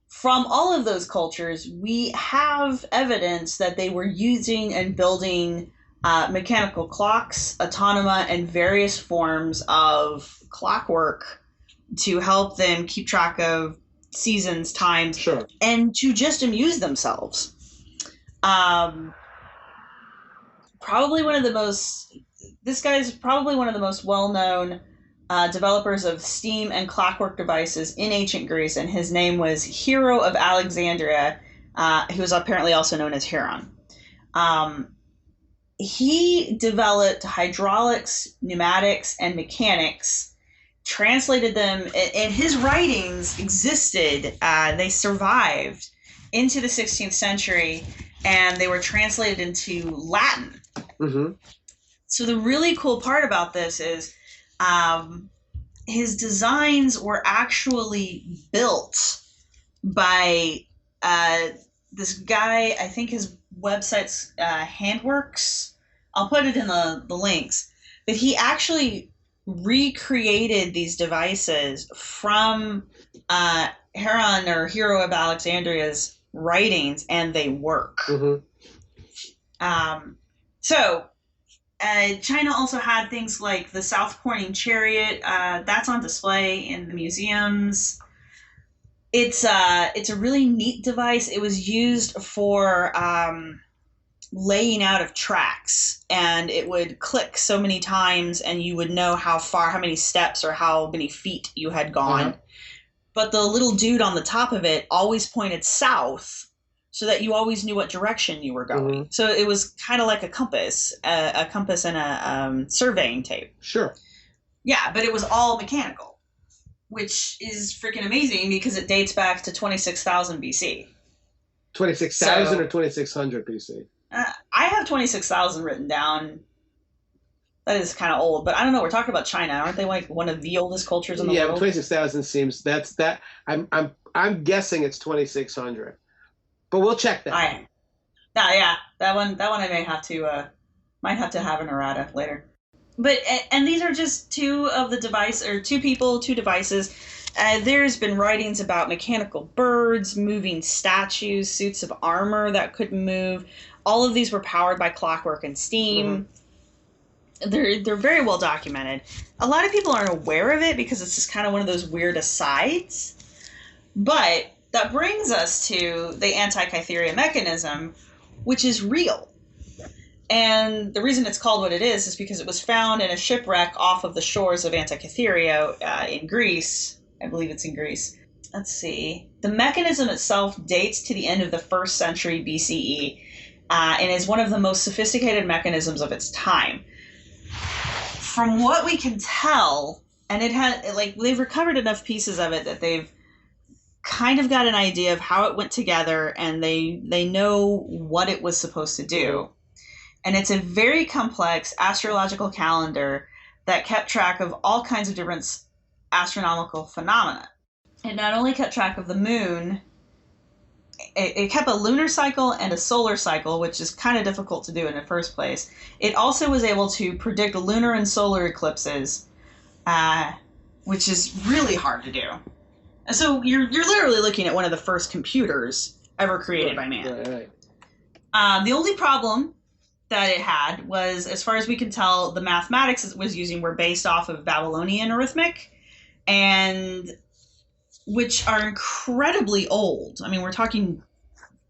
from all of those cultures, we have evidence that they were using and building mechanical clocks, autonoma, and various forms of clockwork to help them keep track of seasons, times, Sure. and to just amuse themselves. This guy is probably one of the most well-known developers of steam and clockwork devices in ancient Greece, and his name was Hero of Alexandria. He was apparently also known as Hieron. He developed hydraulics, pneumatics, and mechanics, translated them, and his writings existed. They survived into the 16th century, and they were translated into Latin. Mm-hmm. So the really cool part about this is his designs were actually built by this guy. I think his website's Handworks. I'll put it in the links. But he actually recreated these devices from Hieron or Hero of Alexandria's writings, and they work. Mm-hmm. China also had things like the south-pointing chariot. That's on display in the museums. It's a really neat device. It was used for laying out of tracks, and it would click so many times, and you would know how many steps or how many feet you had gone. Uh-huh. But the little dude on the top of it always pointed south, so that you always knew what direction you were going. Mm-hmm. So it was kind of like a compass and a surveying tape. Sure. Yeah, but it was all mechanical, which is freaking amazing because it dates back to 26,000 BC. 26,000 or 2600 BC? I have 26,000 written down. That is kind of old, but I don't know. We're talking about China, aren't they like one of the oldest cultures in the world? Yeah, 26,000 seems I'm guessing it's 2600. But we'll check that. Yeah, that one I may have to have an errata later. But and these are just two devices. There's been writings about mechanical birds, moving statues, suits of armor that couldn't move. All of these were powered by clockwork and steam. Mm-hmm. They're very well documented. A lot of people aren't aware of it because it's just kind of one of those weird asides. But that brings us to the Antikythera Mechanism, which is real. And the reason it's called what it is because it was found in a shipwreck off of the shores of Antikythera in Greece. I believe it's in Greece. Let's see. The mechanism itself dates to the end of the 1st century BCE and is one of the most sophisticated mechanisms of its time. From what we can tell, and they've recovered enough pieces of it that they've kind of got an idea of how it went together, and they know what it was supposed to do. And it's a very complex astrological calendar that kept track of all kinds of different astronomical phenomena. It not only kept track of the moon, it kept a lunar cycle and a solar cycle, which is kind of difficult to do in the first place. It also was able to predict lunar and solar eclipses, which is really hard to do. And so you're literally looking at one of the first computers ever created by man. Right. The only problem that it had was, as far as we can tell, the mathematics it was using were based off of Babylonian arithmetic, and which are incredibly old. I mean, we're talking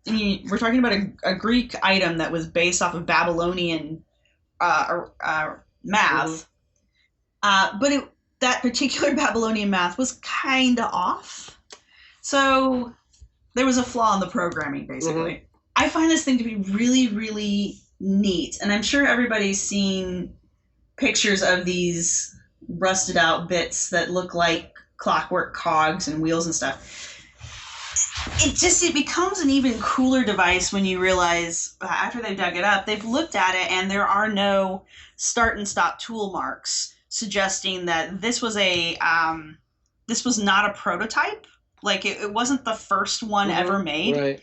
about a Greek item that was based off of Babylonian math, but that particular Babylonian math was kind of off. So there was a flaw in the programming, basically. Mm-hmm. I find this thing to be really, really neat. And I'm sure everybody's seen pictures of these rusted out bits that look like clockwork cogs and wheels and stuff. It becomes an even cooler device when you realize after they've dug it up, they've looked at it and there are no start and stop tool marks suggesting that this was not a prototype. Like it wasn't the first one ever made. Right.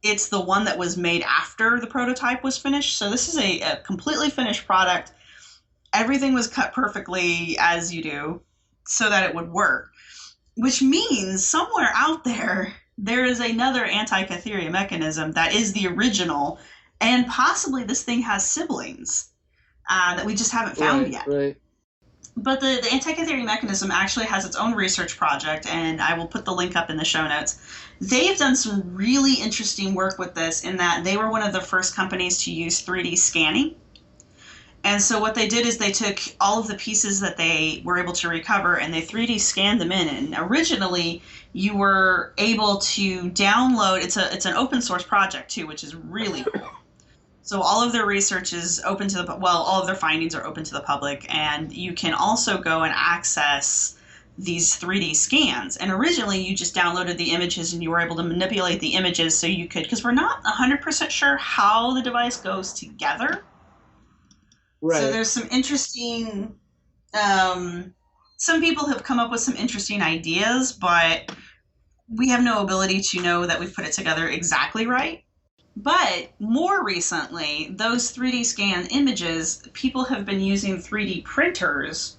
It's the one that was made after the prototype was finished. So this is a completely finished product. Everything was cut perfectly as you do so that it would work, which means somewhere out there is another Antikythera Mechanism that is the original, and possibly this thing has siblings that we just haven't found yet. Right. But the Antikythera Mechanism actually has its own research project, and I will put the link up in the show notes. They've done some really interesting work with this in that they were one of the first companies to use 3D scanning. And so what they did is they took all of the pieces that they were able to recover and they 3D scanned them in. And originally you were able to download, it's an open source project too, which is really cool. So all of their research is open to all of their findings are open to the public, and you can also go and access these 3D scans. And originally you just downloaded the images and you were able to manipulate the images so you could, because we're not 100% sure how the device goes together. Right. So there's some interesting, some people have come up with some interesting ideas, but we have no ability to know that we've put it together exactly right. But more recently, those 3D scan images, people have been using 3D printers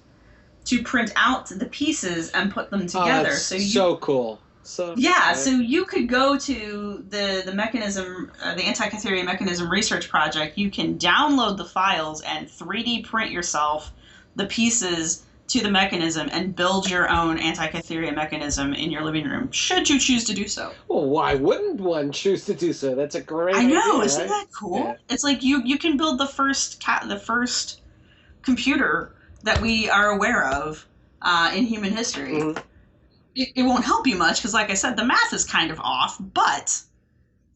to print out the pieces and put them together. So cool. So you could go to the mechanism, the Antikythera Mechanism research project. You can download the files and 3D print yourself the pieces to the mechanism and build your own Antikythera Mechanism in your living room, should you choose to do so. Well, why wouldn't one choose to do so? That's a great idea. I know, idea, isn't right? that cool? Yeah. It's like you can build the first computer that we are aware of in human history. Mm-hmm. It won't help you much because, like I said, the math is kind of off, but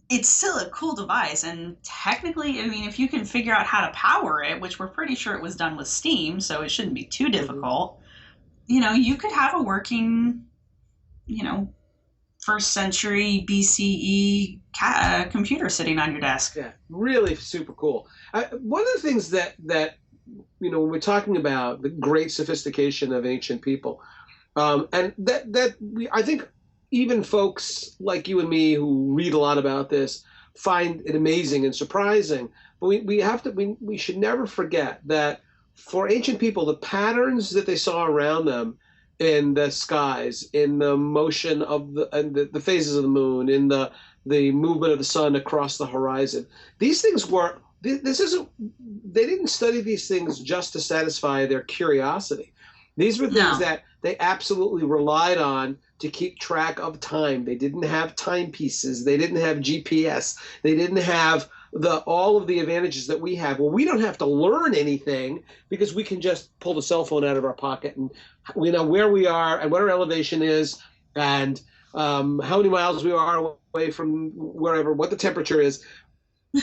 it's still a cool device. And technically, I mean, if you can figure out how to power it, which we're pretty sure it was done with steam, so it shouldn't be too difficult, you could have a working, first century BCE computer sitting on your desk. Yeah, really super cool. One of the things that when we're talking about the great sophistication of ancient people, and I think even folks like you and me who read a lot about this find it amazing and surprising. But we should never forget that for ancient people, the patterns that they saw around them in the skies, in the motion of the phases of the moon, in the movement of the sun across the horizon, these things were. They didn't study these things just to satisfy their curiosity. These were things that they absolutely relied on to keep track of time. They didn't have timepieces. They didn't have GPS. They didn't have all of the advantages that we have. Well, we don't have to learn anything because we can just pull the cell phone out of our pocket and we know where we are and what our elevation is and how many miles we are away from wherever, what the temperature is.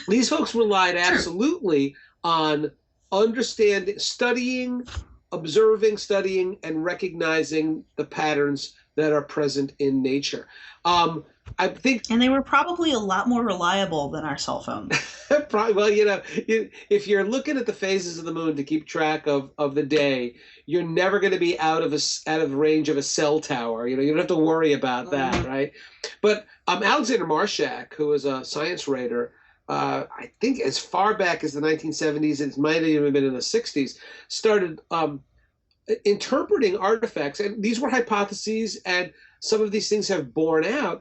These folks relied absolutely on studying, studying, and recognizing the patterns that are present in nature. I think, and they were probably a lot more reliable than our cell phones. Probably. Well, if you're looking at the phases of the moon to keep track of the day, you're never going to be out of range of a cell tower. You don't have to worry about that, right? But Alexander Marshak, who was a science writer, I think as far back as the 1970s, it might have even been in the 60s, started interpreting artifacts, and these were hypotheses, and some of these things have borne out.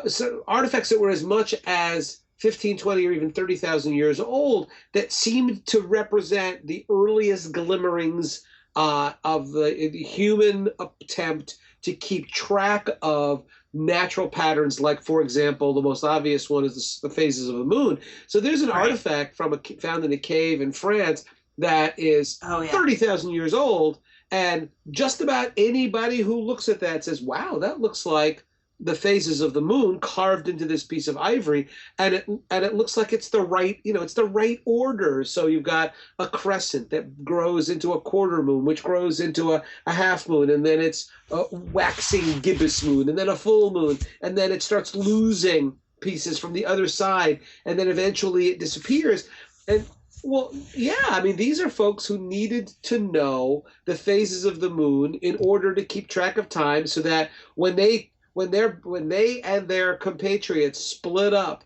So artifacts that were as much as 15, 20, or even 30,000 years old that seemed to represent the earliest glimmerings of the human attempt to keep track of natural patterns, like, for example, the most obvious one is the phases of the moon. So there's an artifact found in a cave in France that is 30,000 years old, and just about anybody who looks at that says, wow, that looks like the phases of the moon carved into this piece of ivory, and it looks like it's the right, it's the right order. So you've got a crescent that grows into a quarter moon, which grows into a half moon, and then it's a waxing gibbous moon, and then a full moon, and then it starts losing pieces from the other side, and then eventually it disappears. And well, yeah, I mean, these are folks who needed to know the phases of the moon in order to keep track of time, so that when they and their compatriots split up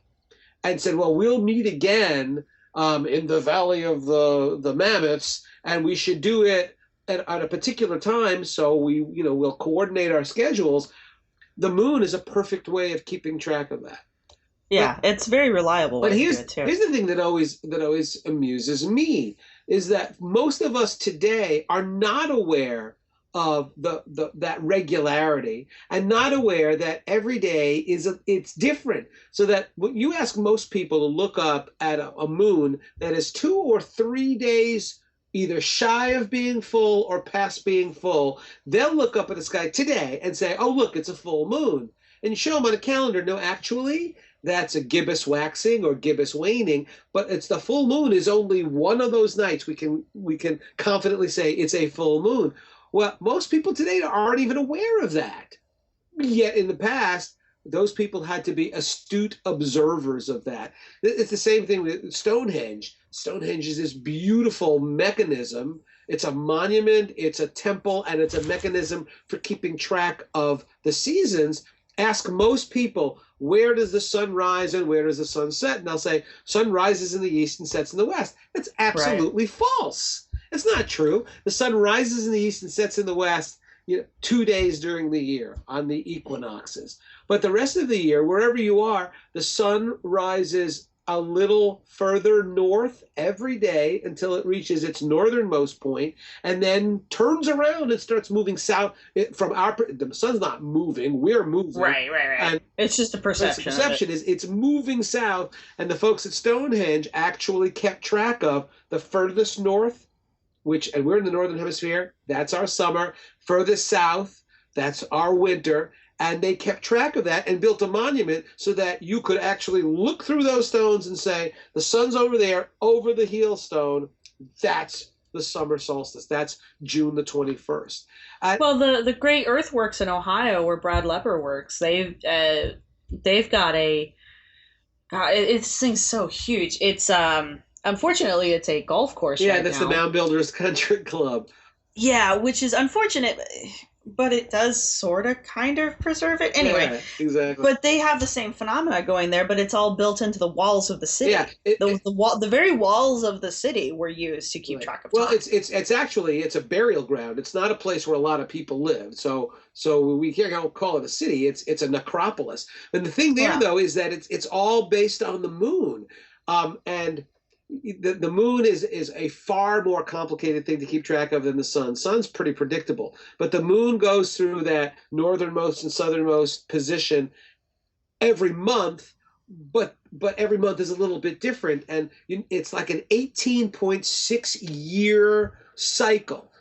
and said, well, we'll meet again in the Valley of the Mammoths, and we should do it at a particular time, so we'll coordinate our schedules. The moon is a perfect way of keeping track of that. Yeah, it's very reliable. But here's the thing that always amuses me is that most of us today are not aware of that regularity, and not aware that every day it's different. So that when you ask most people to look up at a moon that is 2 or 3 days either shy of being full or past being full, they'll look up at the sky today and say, oh, look, it's a full moon. And you show them on a calendar, no, actually, that's a gibbous waxing or gibbous waning, but it's the full moon is only one of those nights we can confidently say it's a full moon. Well, most people today aren't even aware of that. Yet in the past, those people had to be astute observers of that. It's the same thing with Stonehenge. Stonehenge is this beautiful mechanism. It's a monument, it's a temple, and it's a mechanism for keeping track of the seasons. Ask most people, where does the sun rise and where does the sun set? And they'll say, sun rises in the east and sets in the west. That's absolutely false. It's not true. The sun rises in the east and sets in the west 2 days during the year on the equinoxes. But the rest of the year, wherever you are, the sun rises a little further north every day until it reaches its northernmost point, and then turns around and starts moving south. The sun's not moving; we're moving. Right. And it's just a perception. The perception is it's moving south, and the folks at Stonehenge actually kept track of the furthest north, and we're in the northern hemisphere. That's our summer. Furthest south, that's our winter. And they kept track of that and built a monument so that you could actually look through those stones and say, the sun's over there, over the heel stone. That's the summer solstice. That's June the 21st. Well, the great earthworks in Ohio where Brad Lepper works, they've got this thing's so huge. It's unfortunately it's a golf course. Yeah, right that's now. The Mound Builders Country Club. Yeah, which is unfortunate. But it does sort of kind of preserve it. Anyway, yeah, exactly. But they have the same phenomena going there, but it's all built into the walls of the city. Yeah, the very walls of the city were used to keep track of time. Well, it's actually a burial ground. It's not a place where a lot of people live. So we can't call it a city. It's a necropolis. And the thing there, though, is that it's all based on the moon. And the moon is a far more complicated thing to keep track of than the sun. Sun's pretty predictable, but the moon goes through that northernmost and southernmost position every month, but every month is a little bit different, and it's like an 18.6 year cycle.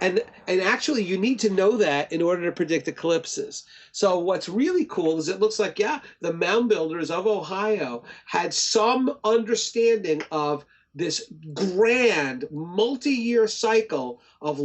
And actually you need to know that in order to predict eclipses. So what's really cool is it looks like, the mound builders of Ohio had some understanding of this grand multi-year cycle of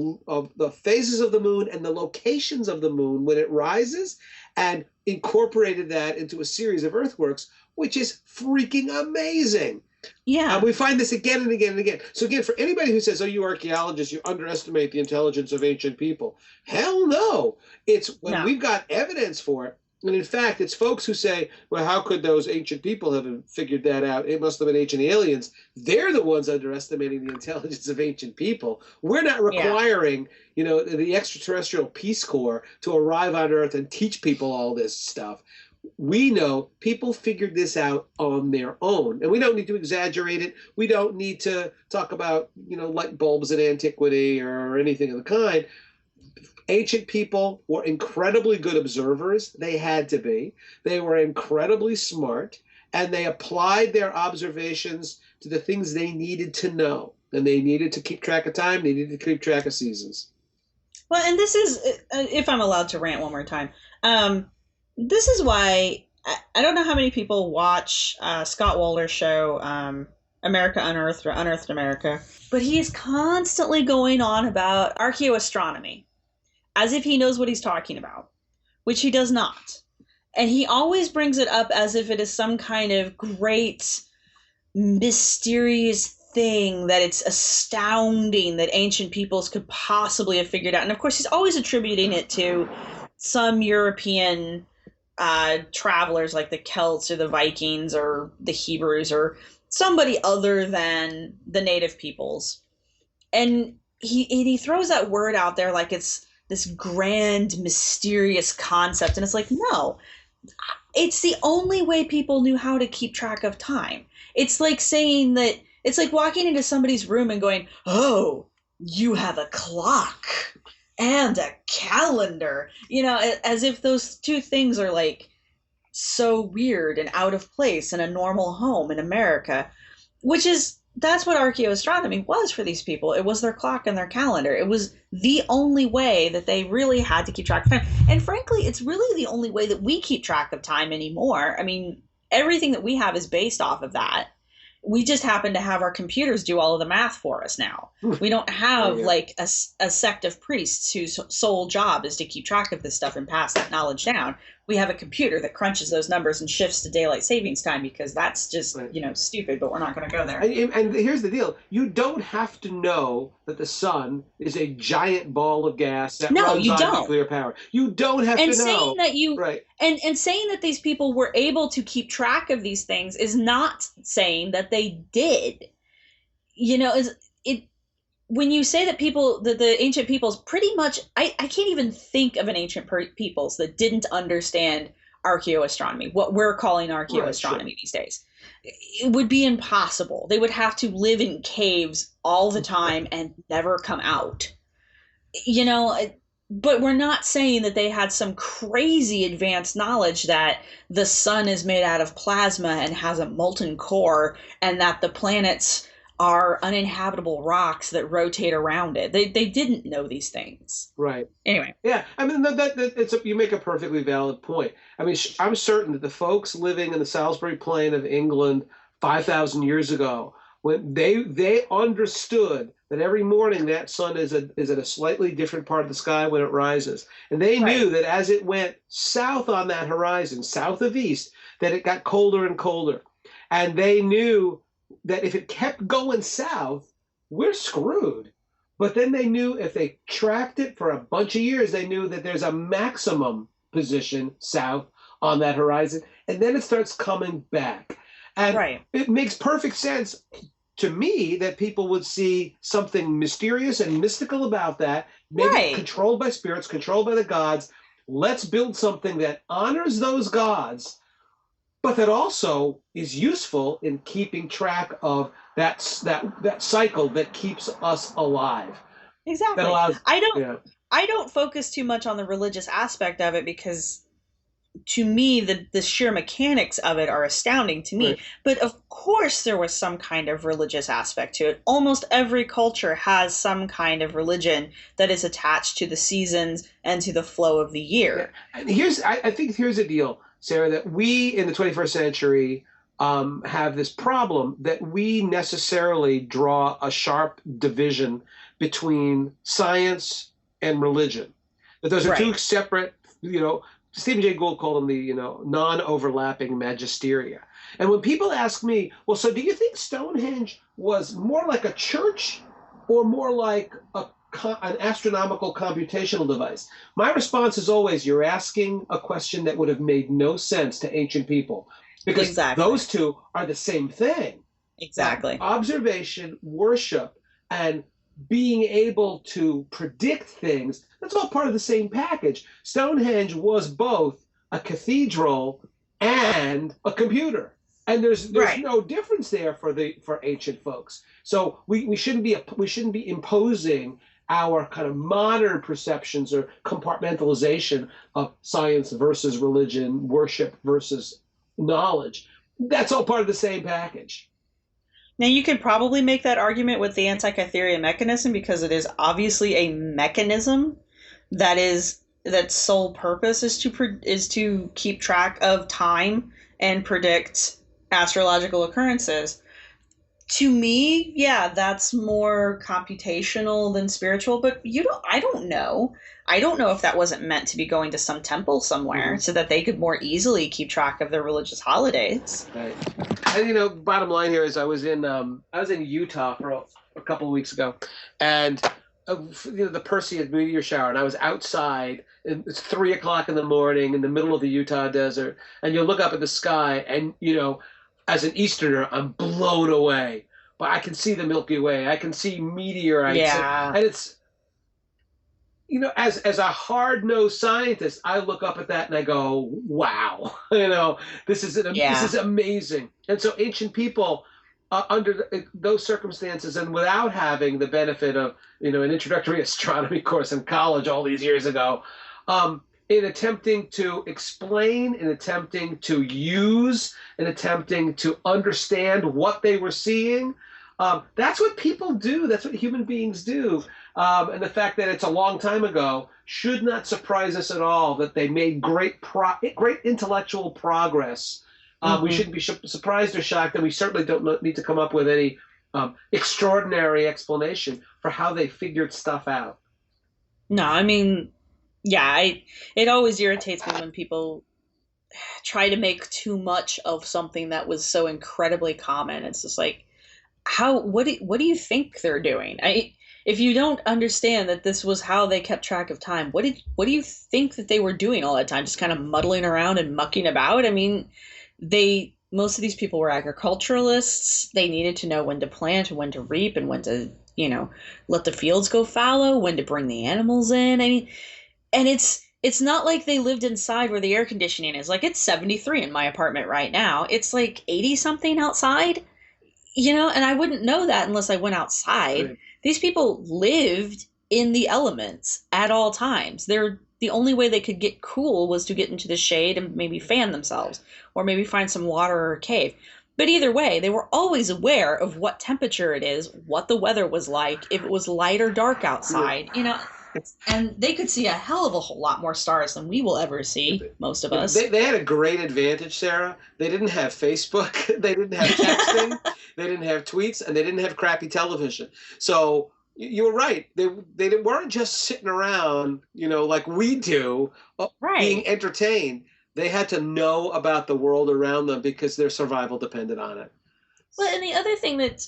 the phases of the moon and the locations of the moon when it rises, and incorporated that into a series of earthworks, which is freaking amazing. Yeah. We find this again and again and again. So again, for anybody who says, oh, you archaeologists, you underestimate the intelligence of ancient people. Hell no. It's when we've got evidence for it. And in fact, it's folks who say, well, how could those ancient people have figured that out? It must have been ancient aliens. They're the ones underestimating the intelligence of ancient people. We're not requiring, the extraterrestrial Peace Corps to arrive on Earth and teach people all this stuff. We know people figured this out on their own, and we don't need to exaggerate it. We don't need to talk about, light bulbs in antiquity or anything of the kind. Ancient people were incredibly good observers. They had to be. They were incredibly smart, and they applied their observations to the things they needed to know. And they needed to keep track of time. They needed to keep track of seasons. Well, and this is, if I'm allowed to rant one more time, This is why I don't know how many people watch Scott Wolter's show, America Unearthed or Unearthed America, but he is constantly going on about archaeoastronomy as if he knows what he's talking about, which he does not. And he always brings it up as if it is some kind of great, mysterious thing that it's astounding that ancient peoples could possibly have figured out. And of course, he's always attributing it to some European travelers like the Celts or the Vikings or the Hebrews or somebody other than the native peoples. And he throws that word out there like it's this grand, mysterious concept. And it's like, no, it's the only way people knew how to keep track of time. It's like saying that, it's like walking into somebody's room and going, oh, you have a clock and a calendar, as if those two things are like so weird and out of place in a normal home in America, that's what archaeoastronomy was for these people. It was their clock and their calendar. It was the only way that they really had to keep track of time. And frankly, it's really the only way that we keep track of time anymore. I mean, everything that we have is based off of that. We just happen to have our computers do all of the math for us now. We don't have like a sect of priests whose sole job is to keep track of this stuff and pass that knowledge down. We have a computer that crunches those numbers and shifts to daylight savings time because that's just, stupid, but we're not going to go there. And here's the deal. You don't have to know that the sun is a giant ball of gas that runs on nuclear power. You don't have to know. Saying that and saying that these people were able to keep track of these things is not saying that they did. When you say that the ancient peoples pretty much, I can't even think of an ancient peoples that didn't understand archaeoastronomy, what we're calling archaeoastronomy these days. It would be impossible. They would have to live in caves all the time and never come out. But we're not saying that they had some crazy advanced knowledge that the sun is made out of plasma and has a molten core and that the planets are uninhabitable rocks that rotate around it. They didn't know these things. Right. Anyway. Yeah. I mean, you make a perfectly valid point. I mean, I'm certain that the folks living in the Salisbury Plain of England 5,000 years ago, when they understood that every morning that sun is at a slightly different part of the sky when it rises. And they knew that as it went south on that horizon, south of east, that it got colder and colder. And they knew that if it kept going south, we're screwed. But then they knew if they tracked it for a bunch of years, they knew that there's a maximum position south on that horizon, and then it starts coming back. And it makes perfect sense to me that people would see something mysterious and mystical about that, maybe controlled by spirits, controlled by the gods. Let's build something that honors those gods, but that also is useful in keeping track of that cycle that keeps us alive. Exactly. I don't focus too much on the religious aspect of it because to me, the sheer mechanics of it are astounding to me. Right. But of course there was some kind of religious aspect to it. Almost every culture has some kind of religion that is attached to the seasons and to the flow of the year. Yeah. And I think here's the deal, Sarah, that we in the 21st century have this problem that we necessarily draw a sharp division between science and religion. That those are two separate, Stephen Jay Gould called them the, non-overlapping magisteria. And when people ask me, well, so do you think Stonehenge was more like a church or more like an astronomical computational device? My response is always, you're asking a question that would have made no sense to ancient people. Because those two are the same thing. Exactly. Observation, worship, and being able to predict things, that's all part of the same package. Stonehenge was both a cathedral and a computer. And there's no difference there for ancient folks. So we shouldn't be imposing our kind of modern perceptions or compartmentalization of science versus religion, worship versus knowledge. That's all part of the same package. Now, you could probably make that argument with the Antikythera Mechanism because it is obviously a mechanism that is that's sole purpose is to keep track of time and predict astrological occurrences. To me, yeah, that's more computational than spiritual, but I don't know. I don't know if that wasn't meant to be going to some temple somewhere so that they could more easily keep track of their religious holidays. Right. And bottom line here is I was in Utah for a couple of weeks ago, and the Perseid meteor shower, and I was outside. It's 3:00 in the morning in the middle of the Utah desert, and you look up at the sky, and as an Easterner, I'm blown away. But I can see the Milky Way. I can see meteorites. Yeah. And it's, as a hard-nosed scientist, I look up at that and I go, wow, this is amazing. And so ancient people, under those circumstances and without having the benefit of, an introductory astronomy course in college all these years ago, in attempting to explain, in attempting to use, in attempting to understand what they were seeing. That's what people do. That's what human beings do. And the fact that it's a long time ago should not surprise us at all that they made great intellectual progress. We shouldn't be surprised or shocked, and we certainly don't need to come up with any extraordinary explanation for how they figured stuff out. No, I mean... Yeah, it always irritates me when people try to make too much of something that was so incredibly common. It's just like, what do you think they're doing? If you don't understand that this was how they kept track of time, what do you think that they were doing all that time? Just kind of muddling around and mucking about? I mean, most of these people were agriculturalists. They needed to know when to plant and when to reap and when to, let the fields go fallow, when to bring the animals in. I mean, and it's not like they lived inside where the air conditioning is. Like, it's 73 in my apartment right now. It's like 80 something outside, and I wouldn't know that unless I went outside. Right. These people lived in the elements at all times. The only way they could get cool was to get into the shade and maybe fan themselves or maybe find some water or a cave. But either way, they were always aware of what temperature it is, what the weather was like, if it was light or dark outside, And they could see a hell of a whole lot more stars than we will ever see, most of us. They had a great advantage, Sarah. They didn't have Facebook. They didn't have texting. They didn't have tweets. And they didn't have crappy television. So you were right. They weren't just sitting around, like we do, being entertained. They had to know about the world around them because their survival depended on it. Well, and the other thing that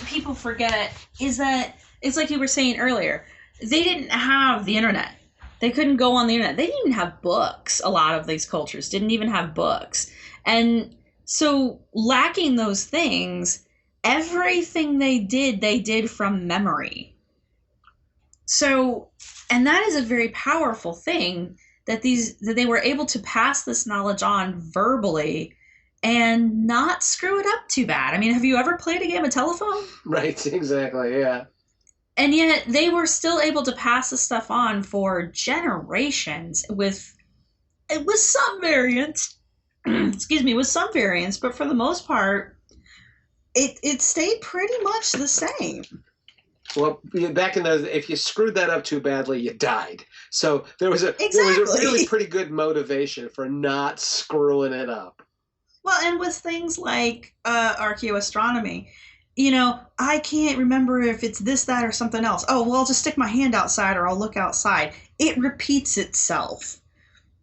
people forget is that, it's like you were saying earlier, they didn't have the internet. They couldn't go on the internet. They didn't even have books. A lot of these cultures didn't even have books. And so lacking those things, everything they did from memory. So, and that is a very powerful thing that they were able to pass this knowledge on verbally and not screw it up too bad. I mean, have you ever played a game of telephone? Right, exactly, yeah. And yet they were still able to pass this stuff on for generations with some variance. With some variance, but for the most part, it stayed pretty much the same. Well, back in those, if you screwed that up too badly, you died. So there was a really pretty good motivation for not screwing it up. Well, and with things like archaeoastronomy, I can't remember if it's this, that, or something else. Oh, well, I'll just stick my hand outside or I'll look outside. It repeats itself.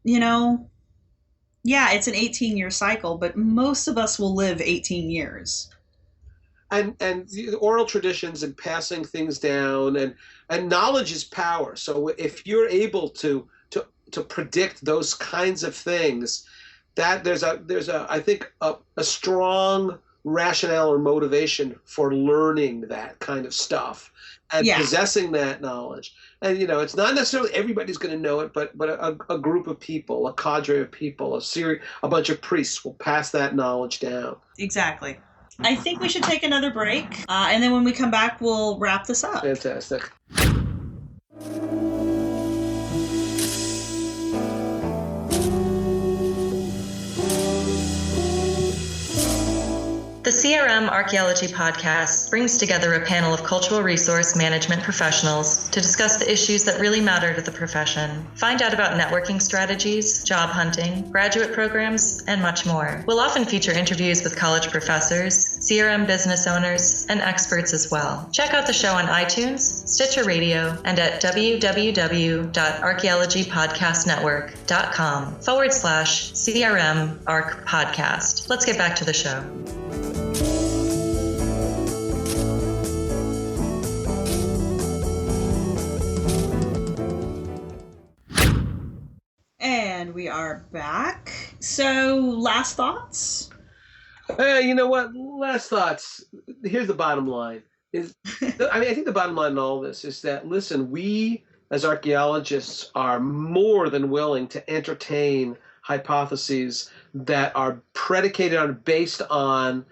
Yeah, it's an 18-year cycle, but most of us will live 18 years. And the oral traditions and passing things down and knowledge is power. So if you're able to predict those kinds of things, that there's I think a strong rationale or motivation for learning that kind of stuff and possessing that knowledge. And it's not necessarily everybody's going to know it, but a group of people, a cadre of people, a bunch of priests will pass that knowledge down. Exactly. I think we should take another break, and then when we come back, we'll wrap this up. Fantastic. The CRM Archaeology podcast brings together a panel of cultural resource management professionals to discuss the issues that really matter to the profession. Find out about networking strategies, job hunting, graduate programs, and much more. We'll often feature interviews with college professors, CRM business owners, and experts as well. Check out the show on iTunes, Stitcher Radio, and at www.archaeologypodcastnetwork.com/CRM Arc Podcast. Let's get back to the show. And we are back. So, last thoughts? You know what? Last thoughts. Here's the bottom line. I think the bottom line in all this is that, listen, we as archaeologists are more than willing to entertain hypotheses that are predicated on, based on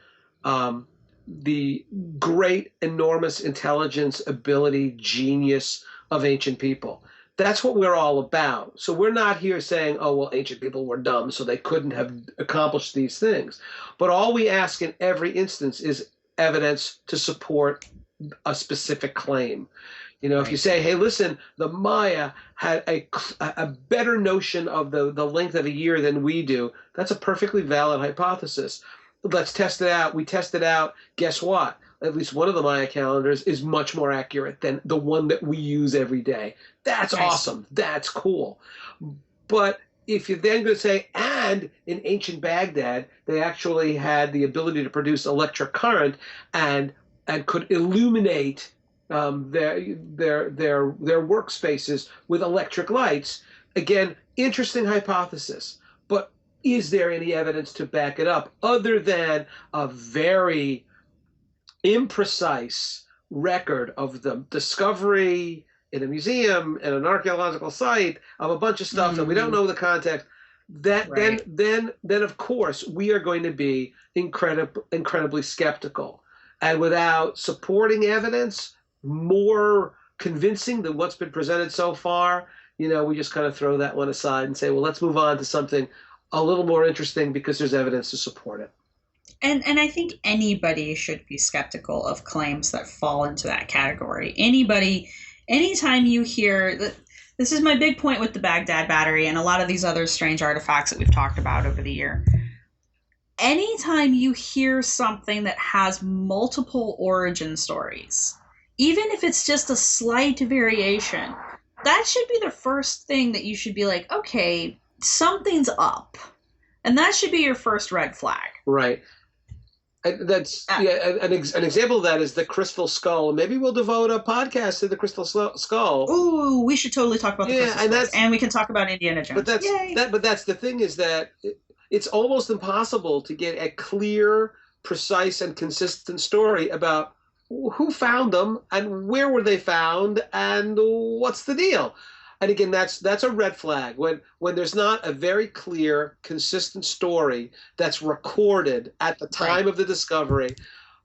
the great, enormous intelligence, ability, genius of ancient people. That's what we're all about. So we're not here saying, oh, well, ancient people were dumb, so they couldn't have accomplished these things. But all we ask in every instance is evidence to support a specific claim. You know, if you say, hey, listen, the Maya had a better notion of the length of a year than we do, that's a perfectly valid hypothesis. Let's test it out. We test it out. Guess what? At least one of the Maya calendars is much more accurate than the one that we use every day. That's awesome. That's cool. But if you're then going to say, and in ancient Baghdad, they actually had the ability to produce electric current and could illuminate their workspaces with electric lights. Again, interesting hypothesis. But is there any evidence to back it up other than a very imprecise record of the discovery in a museum and an archaeological site of a bunch of stuff that we don't know the context? Then of course we are going to be incredibly skeptical, and without supporting evidence more convincing than what's been presented so far, you know, we just kind of throw that one aside and say, well, let's move on to something a little more interesting because there's evidence to support it. And I think anybody should be skeptical of claims that fall into that category. Anytime you hear, this is my big point with the Baghdad Battery and a lot of these other strange artifacts that we've talked about over the year. Anytime you hear something that has multiple origin stories, even if it's just a slight variation, that should be the first thing that you should be like, okay, something's up. And that should be your first red flag. Right. That's an example of that is the crystal skull. Maybe we'll devote a podcast to the crystal skull. Ooh, we should totally talk about the crystal skull. And we can talk about Indiana Jones. But that's the thing, is that it's almost impossible to get a clear, precise, and consistent story about who found them and where were they found and what's the deal. And again, that's a red flag when there's not a very clear, consistent story that's recorded at the time of the discovery.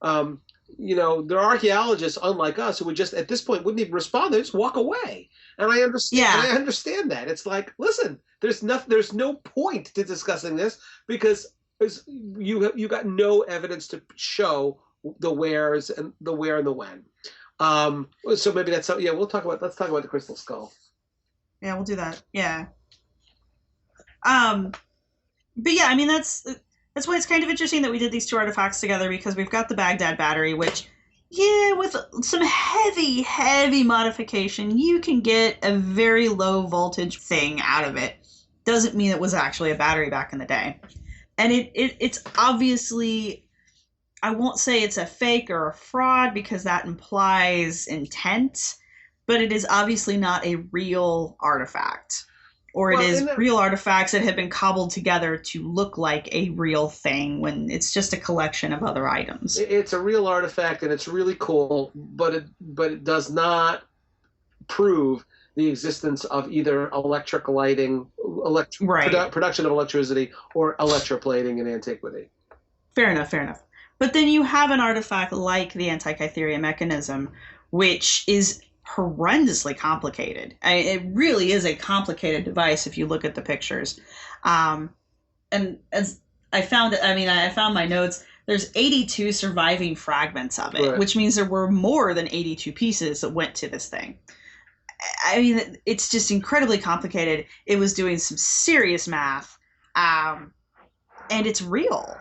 You know, there are archaeologists, unlike us, who would just at this point wouldn't even respond; they just walk away. And I understand. Yeah. I understand that. It's like, listen, there's no point to discussing this because you got no evidence to show the wheres and the where and the when. So maybe that's something. Yeah, let's talk about the crystal skull. Yeah, we'll do that. Yeah. But yeah, I mean, that's why it's kind of interesting that we did these two artifacts together, because we've got the Baghdad Battery, which, yeah, with some heavy modification, you can get a very low voltage thing out of it. Doesn't mean it was actually a battery back in the day. And it's obviously, I won't say it's a fake or a fraud because that implies intent, but it is obviously not a real artifact. Or it is real artifacts that have been cobbled together to look like a real thing when it's just a collection of other items. It's a real artifact and it's really cool, but it does not prove the existence of either electric lighting, production of electricity, or electroplating in antiquity. Fair enough. But then you have an artifact like the Antikythera Mechanism, which is horrendously complicated. It really is a complicated device if you look at the pictures. And as I found my notes, there's 82 surviving fragments of it, which means there were more than 82 pieces that went to this thing. I mean, it's just incredibly complicated. It was doing some serious math, and it's real.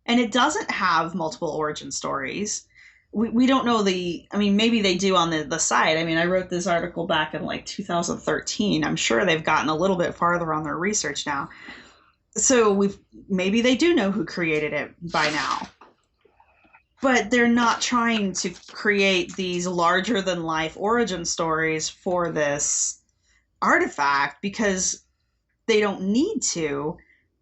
And it doesn't have multiple origin stories. We don't know maybe they do on the site. I mean, I wrote this article back in like 2013. I'm sure they've gotten a little bit farther on their research now. So maybe they do know who created it by now. But they're not trying to create these larger than life origin stories for this artifact because they don't need to.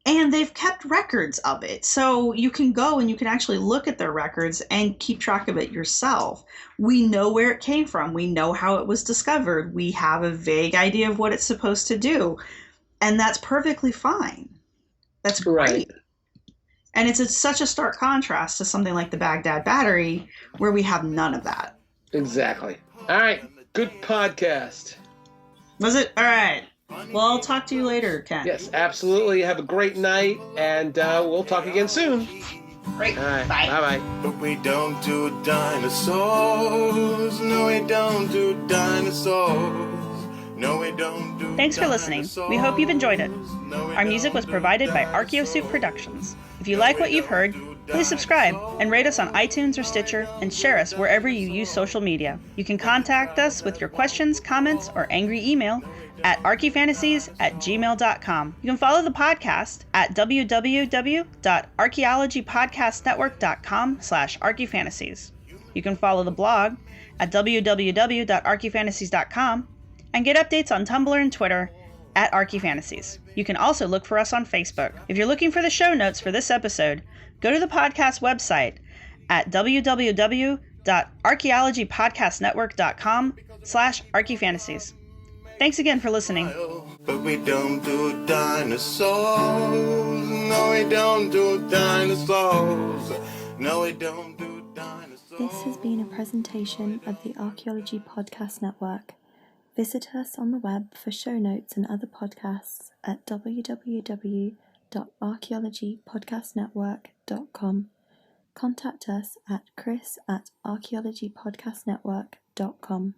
And they've kept records of it. So you can go and you can actually look at their records and keep track of it yourself. We know where it came from. We know how it was discovered. We have a vague idea of what it's supposed to do. And that's perfectly fine. That's great. Right. And it's such a stark contrast to something like the Baghdad Battery where we have none of that. Exactly. All right. Good podcast. Was it? All right. Well, I'll talk to you later, Ken. Yes, absolutely. Have a great night, and we'll talk again soon. Great. All right. Bye. Bye-bye. But we don't do dinosaurs. No, we don't do dinosaurs. No, we don't do Thanks for listening. We hope you've enjoyed it. Our music was provided by Archaeosuit Productions. If you like what you've heard, please subscribe and rate us on iTunes or Stitcher and share us wherever you use social media. You can contact us with your questions, comments, or angry email at archyfantasies@gmail.com. You can follow the podcast at www.archaeologypodcastnetwork.com/archyfantasies. You can follow the blog at www.archyfantasies.com and get updates on Tumblr and Twitter at archyfantasies. You can also look for us on Facebook. If you're looking for the show notes for this episode, go to the podcast website at www.archaeologypodcastnetwork.com/archyfantasies. Thanks again for listening. But we don't do dinosaurs. No, we don't do dinosaurs. No, we don't do dinosaurs. This has been a presentation of the Archaeology Podcast Network. Visit us on the web for show notes and other podcasts at www.archaeologypodcastnetwork.com. Contact us at chris@archaeologypodcastnetwork.com.